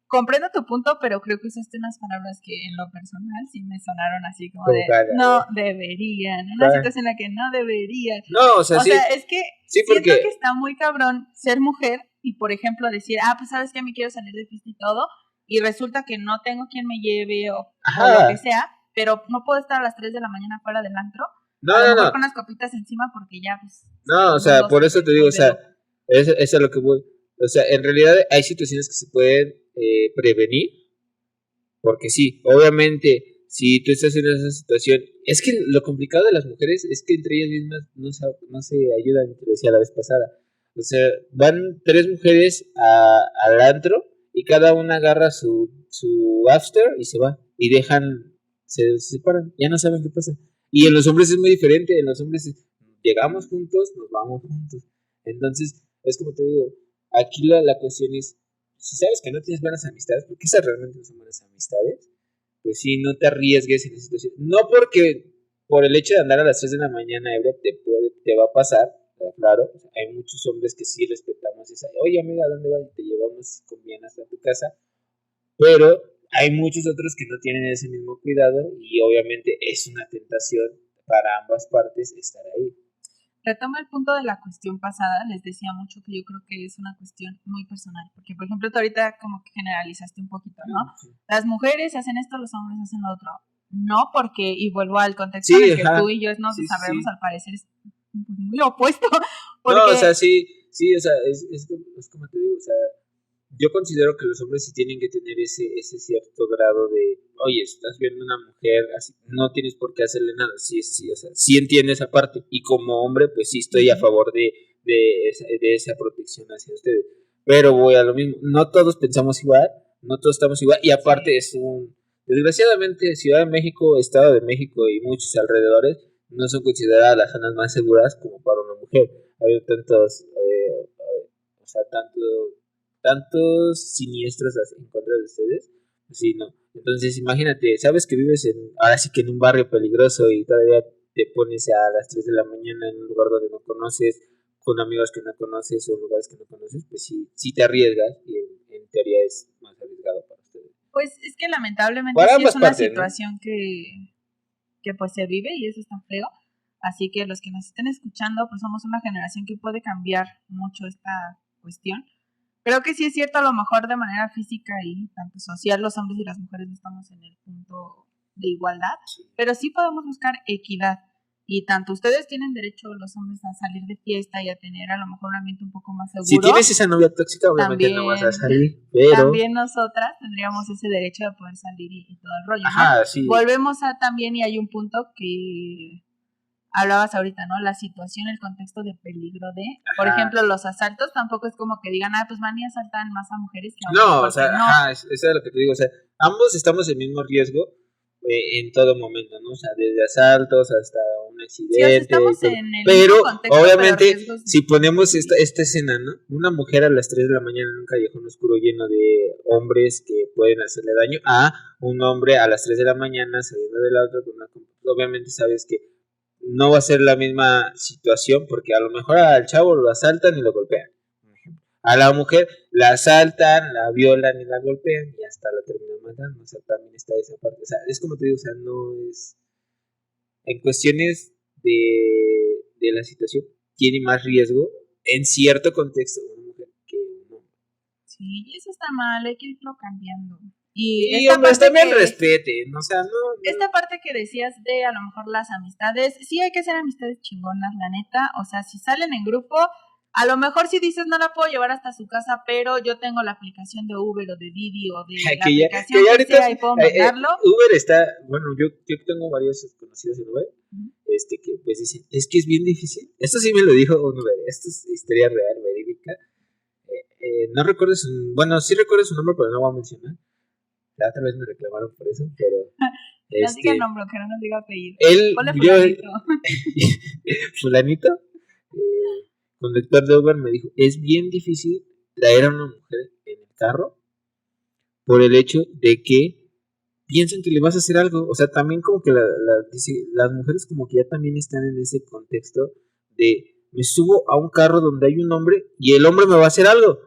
Speaker 2: Comprendo tu punto, pero creo que usaste unas palabras que en lo personal sí me sonaron así como de no deberían, una situación en la que no deberían.
Speaker 3: No, o sea,
Speaker 2: es que siento que está muy cabrón ser mujer y, por ejemplo, decir, pues sabes que me quiero salir de fiesta y todo, y resulta que no tengo quien me lleve o lo que sea, pero no puedo estar a las 3 de la mañana fuera del antro. No. Con unas copitas encima porque ya, pues...
Speaker 3: No, o sea, por eso te digo, o sea, eso es a lo que voy. O sea, en realidad hay situaciones que se pueden prevenir, porque sí, obviamente, si tú estás en esa situación, es que lo complicado de las mujeres es que entre ellas mismas no se ayudan, te decía la vez pasada. O sea, van 3 mujeres al antro y cada una agarra su after y se va, y se separan, ya no saben qué pasa. Y en los hombres es muy diferente, en los hombres llegamos juntos, nos vamos juntos. Entonces, es como te digo, aquí la cuestión es, si sabes que no tienes buenas amistades, porque esas realmente no son buenas amistades, pues sí, no te arriesgues en esa situación. No porque por el hecho de andar a las 3 de la mañana ebria te va a pasar, claro, hay muchos hombres que sí respetamos esa, oye amiga, ¿dónde vas? Y te llevamos con bien tu casa, pero hay muchos otros que no tienen ese mismo cuidado y obviamente es una tentación para ambas partes estar ahí.
Speaker 2: Retomo el punto de la cuestión pasada, les decía mucho que yo creo que es una cuestión muy personal, porque por ejemplo tú ahorita como que generalizaste un poquito, ¿no? Sí. Las mujeres hacen esto, los hombres hacen lo otro. No, porque, y vuelvo al contexto en el que tú y yo nos desarrollamos, al parecer es muy opuesto. Porque...
Speaker 3: No, o sea, sí, o sea, es como te digo, o sea, yo considero que los hombres sí tienen que tener ese cierto grado de, oye, estás viendo una mujer, así, no tienes por qué hacerle nada, sí, o sea, sí entiendo esa parte, y como hombre, pues sí estoy a favor de esa protección hacia ustedes, pero voy a lo mismo, no todos pensamos igual, no todos estamos igual, y aparte desgraciadamente, Ciudad de México, Estado de México y muchos alrededores no son consideradas las zonas más seguras como para una mujer. Hay tantos, o sea, tantos siniestros en contra de ustedes, sí, no. Entonces imagínate, sabes que vives ahora sí que en un barrio peligroso y todavía te pones a las 3 de la mañana en un lugar donde no conoces, con amigos que no conoces o en lugares que no conoces, pues sí te arriesgas y en teoría es más arriesgado para ustedes.
Speaker 2: Pues es que lamentablemente sí es una situación, ¿no? que pues se vive y eso está feo. Así que los que nos estén escuchando, pues somos una generación que puede cambiar mucho esta cuestión. Creo que sí es cierto, a lo mejor de manera física y tanto social, los hombres y las mujeres no estamos en el punto de igualdad, pero sí podemos buscar equidad. Y tanto ustedes tienen derecho, los hombres, a salir de fiesta y a tener a lo mejor un ambiente un poco más seguro.
Speaker 3: Si tienes esa novia tóxica, obviamente también, no vas a salir, pero...
Speaker 2: También nosotras tendríamos ese derecho de poder salir y todo el rollo, ¿no? Ajá, sí. Volvemos a también, y hay un punto que... hablabas ahorita, ¿no? La situación, el contexto de peligro de... Ajá. Por ejemplo, los asaltos tampoco es como que digan, pues van y asaltan más a mujeres que a hombres.
Speaker 3: No, o sea, no. Ajá, eso es lo que te digo, o sea, ambos estamos en el mismo riesgo en todo momento, ¿no? O sea, desde asaltos hasta un accidente. Sí, o sea, pero obviamente, pero si ponemos esta escena, ¿no? Una mujer a las 3 de la mañana en un callejón oscuro lleno de hombres que pueden hacerle daño a un hombre a las 3 de la mañana saliendo del auto con una... Obviamente sabes que no va a ser la misma situación porque a lo mejor al chavo lo asaltan y lo golpean. A la mujer la asaltan, la violan y la golpean y hasta la terminan matando. O sea, también está esa parte. O sea, es como te digo, o sea, no es... En cuestiones de la situación, tiene más riesgo en cierto contexto una mujer que un hombre.
Speaker 2: Sí, eso está mal, hay que irlo cambiando. Y
Speaker 3: esta hombres también respeten, o sea, no.
Speaker 2: Esta parte que decías de a lo mejor las amistades, sí hay que hacer amistades chingonas, la neta. O sea, si salen en grupo, a lo mejor si dices no la puedo llevar hasta su casa, pero yo tengo la aplicación de Uber o de Didi o de la aplicación que sea y puedo mandarlo.
Speaker 3: Uber está, bueno, yo tengo varios conocidos en Uber, que pues dicen, es que es bien difícil. Esto sí me lo dijo un Uber, esto es historia real, verídica. No recuerdo sí recuerdo su nombre, pero no voy a mencionar. La otra vez me reclamaron por eso, pero...
Speaker 2: No diga nombre, que no nos diga apellido.
Speaker 3: Fulanito, conductor de Uber, me dijo, es bien difícil traer a una mujer en el carro por el hecho de que piensan que le vas a hacer algo. O sea, también como que las mujeres como que ya también están en ese contexto de me subo a un carro donde hay un hombre y el hombre me va a hacer algo.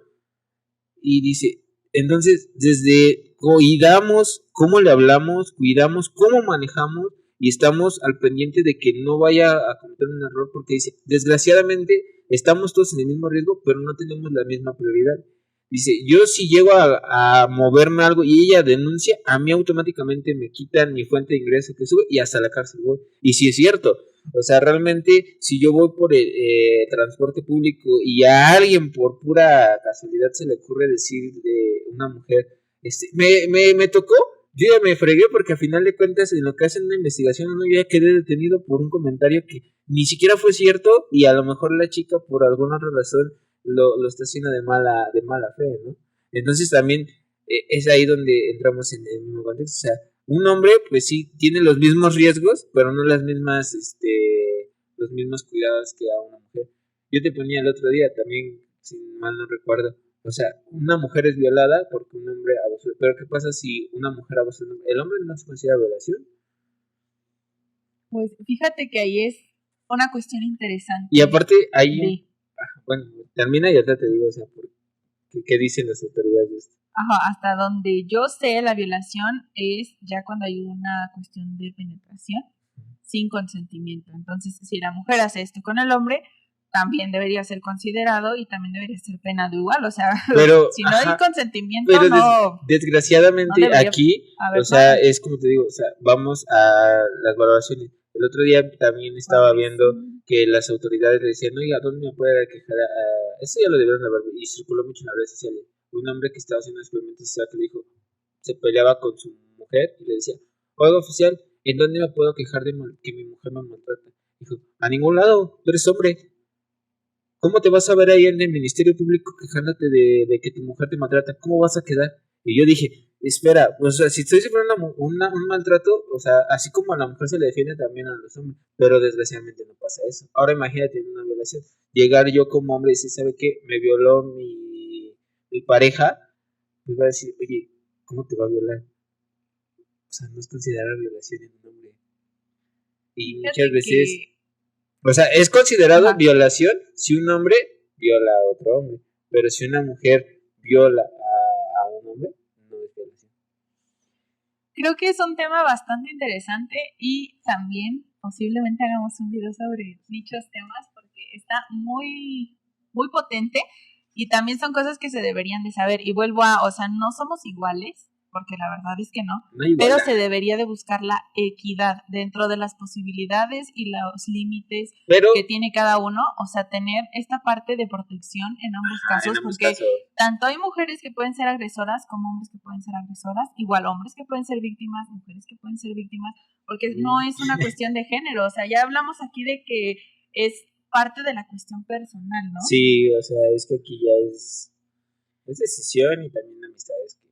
Speaker 3: Y dice... Entonces, desde cuidamos cómo le hablamos, cuidamos cómo manejamos y estamos al pendiente de que no vaya a cometer un error porque dice, desgraciadamente estamos todos en el mismo riesgo, pero no tenemos la misma prioridad. Dice, yo si llego a moverme algo y ella denuncia, a mí automáticamente me quitan mi fuente de ingreso que sube y hasta la cárcel voy. Y si es cierto, o sea, realmente si yo voy por el transporte público y a alguien por pura casualidad se le ocurre decir de una mujer, me tocó, yo ya me fregué porque a final de cuentas en lo que hacen una investigación uno ya quedé detenido por un comentario que ni siquiera fue cierto y a lo mejor la chica por alguna otra razón lo está haciendo de mala fe, ¿no? Entonces también es ahí donde entramos en el mismo contexto, o sea, un hombre pues sí tiene los mismos riesgos, pero no las mismas, los mismos cuidados que a una mujer. Yo te ponía el otro día también, si mal no recuerdo, o sea, una mujer es violada porque un hombre abusó, pero ¿qué pasa si una mujer abusa de un hombre? ¿El hombre no se considera violación?
Speaker 2: Pues fíjate que ahí es una cuestión interesante.
Speaker 3: Y aparte ahí... Bueno, termina y ahorita te digo, o sea, ¿qué dicen las autoridades de esto?
Speaker 2: hasta donde yo sé, la violación es ya cuando hay una cuestión de penetración sin consentimiento. Entonces, si la mujer hace esto con el hombre, también debería ser considerado y también debería ser penado igual. O sea,
Speaker 3: pero,
Speaker 2: si no hay consentimiento,
Speaker 3: pero
Speaker 2: no.
Speaker 3: Desgraciadamente
Speaker 2: no
Speaker 3: aquí, o sea, es como te digo, o sea, vamos a las valoraciones. El otro día también estaba viendo que las autoridades le decían, oiga, ¿dónde me puede quejar? Eso ya lo debieron haber, y circuló mucho en las redes sociales. Un hombre que estaba haciendo experimentos social que le dijo, se peleaba con su mujer y le decía, oiga, oficial, ¿en dónde me puedo quejar de que mi mujer me maltrata? Dijo, a ningún lado, tú eres hombre. ¿Cómo te vas a ver ahí en el Ministerio Público quejándote de que tu mujer te maltrata? ¿Cómo vas a quedar? Y yo dije, espera, o sea, si estoy sufriendo un maltrato, o sea, así como a la mujer se le defiende también a los hombres, pero desgraciadamente no pasa eso. Ahora imagínate en una violación, llegar yo como hombre y decir, ¿sabe qué? Me violó mi pareja, pues va a decir, oye, ¿cómo te va a violar? O sea, no es considerada violación en un hombre. Y muchas veces... O sea, es considerado violación si un hombre viola a otro hombre, pero si una mujer viola a un hombre, no es violación.
Speaker 2: Creo que es un tema bastante interesante y también posiblemente hagamos un video sobre dichos temas porque está muy, muy potente y también son cosas que se deberían de saber. Y vuelvo o sea, no somos iguales, porque la verdad es que no, pero se debería de buscar la equidad dentro de las posibilidades y los límites que tiene cada uno, o sea, tener esta parte de protección en ambos casos, porque tanto hay mujeres que pueden ser agresoras como hombres que pueden ser agresoras, igual hombres que pueden ser víctimas, mujeres que pueden ser víctimas, porque no es una cuestión de género, o sea, ya hablamos aquí de que es parte de la cuestión personal, ¿no?
Speaker 3: Sí, o sea, es que aquí ya es decisión y también amistades que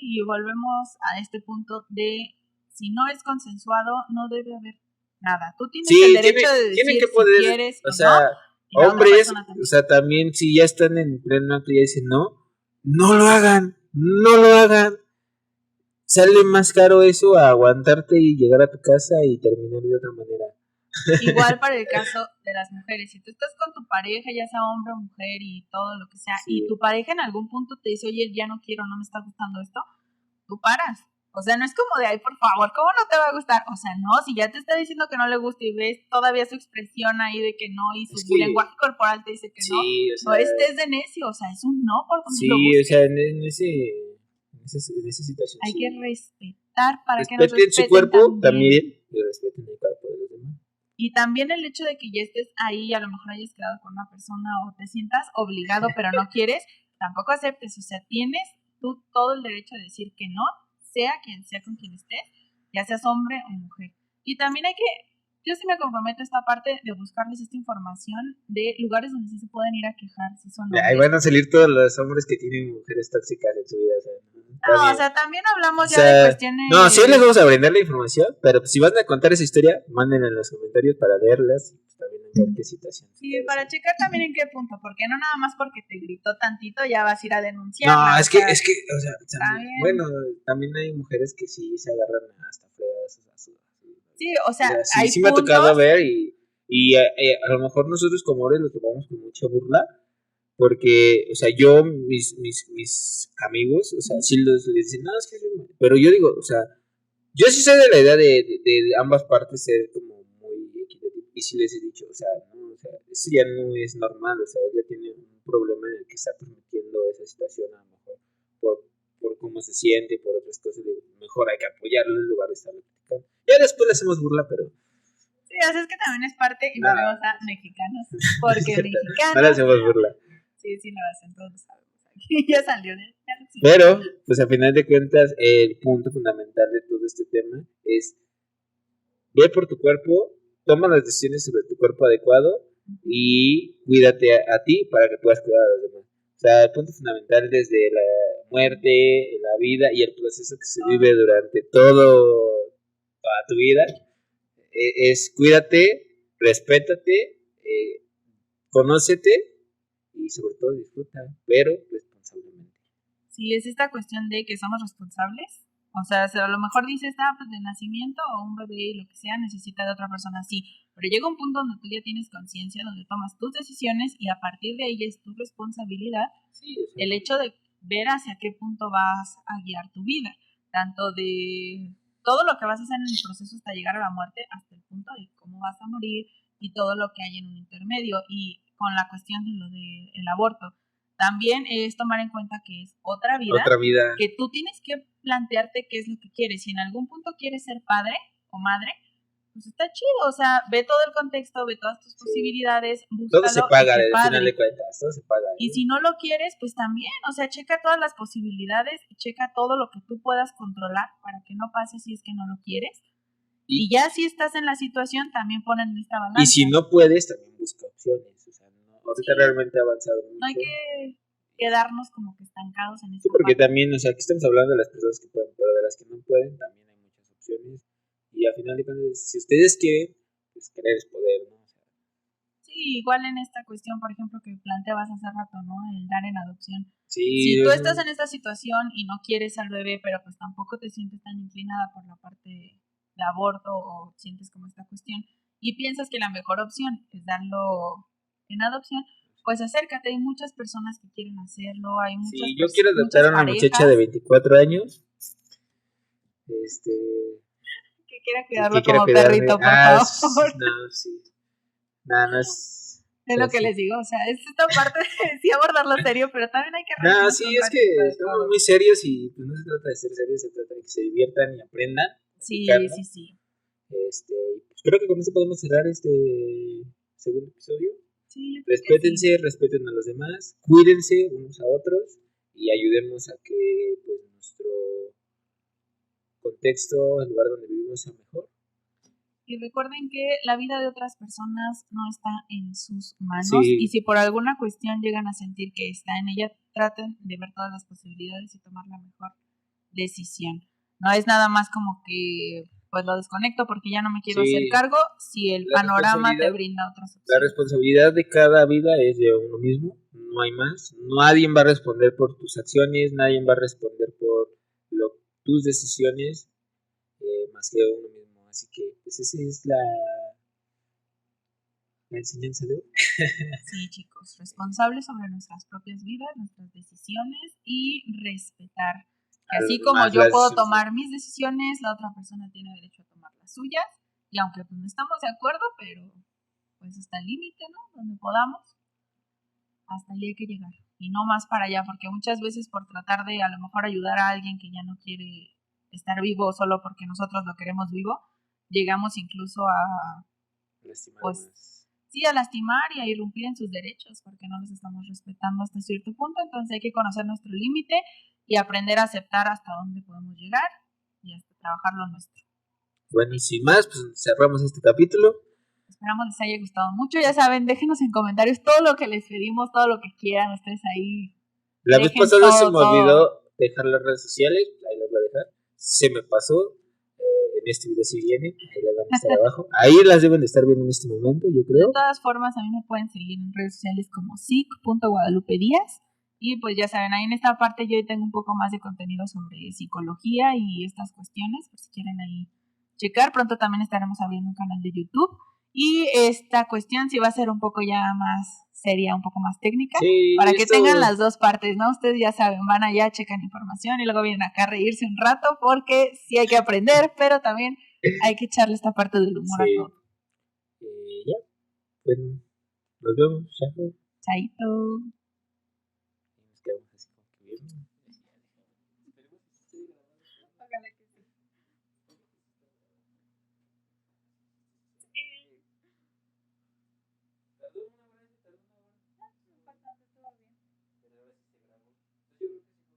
Speaker 2: y volvemos a este punto de si no es consensuado, no debe haber nada. Tú tienes el derecho de decir
Speaker 3: que poder,
Speaker 2: si quieres
Speaker 3: o sea,
Speaker 2: no,
Speaker 3: hombres, o sea, también si ya están en pleno acto y ya dicen no lo hagan, no lo hagan. Sale más caro eso a aguantarte y llegar a tu casa y terminar de otra manera.
Speaker 2: Igual para el caso de las mujeres, si tú estás con tu pareja, ya sea hombre o mujer y todo lo que sea, y tu pareja en algún punto te dice, oye, ya no quiero, no me está gustando esto, tú paras. O sea, no es como de, ay, por favor, ¿cómo no te va a gustar? O sea, no, si ya te está diciendo que no le gusta y ves todavía su expresión ahí de que no y su lenguaje corporal te dice que no, o sea, no estés de necio, o sea, es un no por donde lo busques.
Speaker 3: Sí, o sea, en esa situación.
Speaker 2: Hay que respetar para
Speaker 3: respeten
Speaker 2: que nos respeten
Speaker 3: su cuerpo también y respeten el cuerpo de los demás.
Speaker 2: Y también el hecho de que ya estés ahí y a lo mejor hayas quedado con una persona o te sientas obligado pero no quieres, tampoco aceptes, o sea, tienes tú todo el derecho de decir que no, sea con quien estés, ya seas hombre o mujer. Y también yo sí me comprometo a esta parte de buscarles esta información de lugares donde sí se pueden ir a quejar si son hombres.
Speaker 3: Ahí van a salir todos los hombres que tienen mujeres tóxicas en su vida, o sea,
Speaker 2: no, o sea, también hablamos ya de cuestiones...
Speaker 3: No, sí les vamos a brindar la información, pero si van a contar esa historia, mándenla en los comentarios para leerlas y también ver qué situación.
Speaker 2: Sí, para checar también en qué punto, porque no nada más porque te gritó tantito ya vas a ir a denunciar.
Speaker 3: No, es que, o sea, también, bueno, tamén hay mujeres que sí se agarran hasta fregadas a su...
Speaker 2: Sí, o sea,
Speaker 3: sí me ha tocado ver y a lo mejor nosotros como hombres lo tomamos con mucha burla, porque, o sea, yo, mis amigos, o sea, sí les dicen, no, es que... Pero yo digo, o sea, yo sí soy de la idea de ambas partes ser como muy equitativo. Y sí les he dicho, o sea, no, o sea, eso ya no es normal, o sea, ella tiene un problema en el que está permitiendo esa situación, a lo mejor, por cómo se siente, por otras cosas, digo, mejor hay que apoyarlo en lugar de estarlo criticando. Ya después le hacemos burla, pero...
Speaker 2: Sí, o sea, es que también es parte, y volvemos a mexicanos, porque mexicanos...
Speaker 3: No le hacemos burla.
Speaker 2: Sí, lo hacen, todos lo sabemos. Aquí ya salió de...
Speaker 3: Pero, pues a final de cuentas, el punto fundamental de todo este tema es ve por tu cuerpo, toma las decisiones sobre tu cuerpo adecuado y cuídate a ti para que puedas cuidar a los demás. O sea, el punto fundamental desde la muerte, la vida y el proceso que se vive durante toda tu vida es cuídate, respétate, conócete y sobre todo disfruta, pero responsablemente.
Speaker 2: Sí, es esta cuestión de que somos responsables. O sea, a lo mejor dices, pues de nacimiento o un bebé, lo que sea, necesita de otra persona, sí. Pero llega un punto donde tú ya tienes conciencia, donde tomas tus decisiones y a partir de ahí es tu responsabilidad.
Speaker 3: Sí,
Speaker 2: el hecho de ver hacia qué punto vas a guiar tu vida, tanto de todo lo que vas a hacer en el proceso hasta llegar a la muerte, hasta el punto de cómo vas a morir y todo lo que hay en un intermedio. Y con la cuestión de lo del aborto, también es tomar en cuenta que es otra vida, que tú tienes que plantearte qué es lo que quieres. Si en algún punto quieres ser padre o madre, pues está chido, o sea, ve todo el contexto, ve todas tus posibilidades, búscalo.
Speaker 3: Todo se paga, al final de cuentas, todo se paga.
Speaker 2: Y si no lo quieres, pues también, o sea, checa todas las posibilidades, checa todo lo que tú puedas controlar para que no pase si es que no lo quieres. Y ya si estás en la situación, también ponen en esta balanza.
Speaker 3: Y si no puedes, también busca opciones, o sea, ahorita realmente ha avanzado mucho.
Speaker 2: No hay que quedarnos como que estancados en eso.
Speaker 3: Sí, porque también, o sea, aquí estamos hablando de las personas que pueden, pero de las que no pueden, también hay muchas opciones. Y al final de cuentas, si ustedes quieren, pues querer es poder, ¿no? O sea,
Speaker 2: sí, igual en esta cuestión, por ejemplo, que planteabas hace rato, ¿no? El dar en adopción.
Speaker 3: sí,
Speaker 2: si tú estás en esta situación y no quieres al bebé, pero pues tampoco te sientes tan inclinada por la parte de aborto o sientes como esta cuestión y piensas que la mejor opción es darlo en adopción, pues acércate, hay muchas personas que quieren hacerlo, hay muchas
Speaker 3: sí, yo quiero adoptar a una muchacha de 24 años,
Speaker 2: que quiera cuidarlo como perrito, por favor.
Speaker 3: No, sí. No es...
Speaker 2: Es lo que les digo, o sea, es esta parte de sí abordarlo serio, pero también hay que...
Speaker 3: No, sí, es que estamos muy serios y pues no se trata de ser serios, se trata de que se diviertan y aprendan.
Speaker 2: Sí, sí, sí.
Speaker 3: Pues creo que con eso podemos cerrar este segundo episodio.
Speaker 2: Sí,
Speaker 3: respétense, sí. Respeten a los demás, cuídense unos a otros y ayudemos a que pues nuestro contexto, el lugar donde vivimos sea mejor.
Speaker 2: Y recuerden que la vida de otras personas no está en sus manos, sí. Y si por alguna cuestión llegan a sentir que está en ella, traten de ver todas las posibilidades y tomar la mejor decisión. No es nada más como que pues lo desconecto porque ya no me quiero hacer cargo, si el panorama te brinda otras opciones. La
Speaker 3: responsabilidad de cada vida es de uno mismo, no hay más. Nadie va a responder por tus acciones, nadie va a responder por tus decisiones, más que uno mismo. Así que pues esa es la enseñanza de hoy.
Speaker 2: Sí, chicos, responsables sobre nuestras propias vidas, nuestras decisiones y respetar. Así como yo puedo tomar mis decisiones, la otra persona tiene derecho a tomar las suyas. Y aunque pues no estamos de acuerdo, pero pues hasta el límite, ¿no? Donde podamos, hasta ahí hay que llegar. Y no más para allá, porque muchas veces por tratar de a lo mejor ayudar a alguien que ya no quiere estar vivo solo porque nosotros lo queremos vivo, llegamos incluso a
Speaker 3: lastimar
Speaker 2: pues
Speaker 3: más.
Speaker 2: Sí, a lastimar y a irrumpir en sus derechos porque no los estamos respetando hasta cierto punto. Entonces hay que conocer nuestro límite y aprender a aceptar hasta dónde podemos llegar y hasta trabajar lo nuestro.
Speaker 3: Bueno, sin más, pues cerramos este capítulo.
Speaker 2: Esperamos les haya gustado mucho. Ya saben, déjenos en comentarios todo lo que les pedimos, todo lo que quieran. Ustedes ahí.
Speaker 3: La vez pasada se me olvidó dejar las redes sociales. Ahí las voy a dejar. Se me pasó. En este video si viene. Ahí las van a estar abajo. Ahí las deben de estar viendo en este momento, yo creo.
Speaker 2: De todas formas, a mí me pueden seguir en redes sociales como sic.guadalupedíaz. Y pues ya saben, ahí en esta parte yo tengo un poco más de contenido sobre psicología y estas cuestiones. Por si quieren ahí checar. Pronto también estaremos abriendo un canal de YouTube. Y esta cuestión sí va a ser un poco ya más seria, un poco más técnica, sí, para que tengan las dos partes, ¿no? Ustedes ya saben, van allá, checan información y luego vienen acá a reírse un rato porque sí hay que aprender, pero también hay que echarle esta parte del humor a todo.
Speaker 3: Ya, bueno, nos vemos, chao.
Speaker 2: Chaito.
Speaker 3: Nos quedamos así como que bien.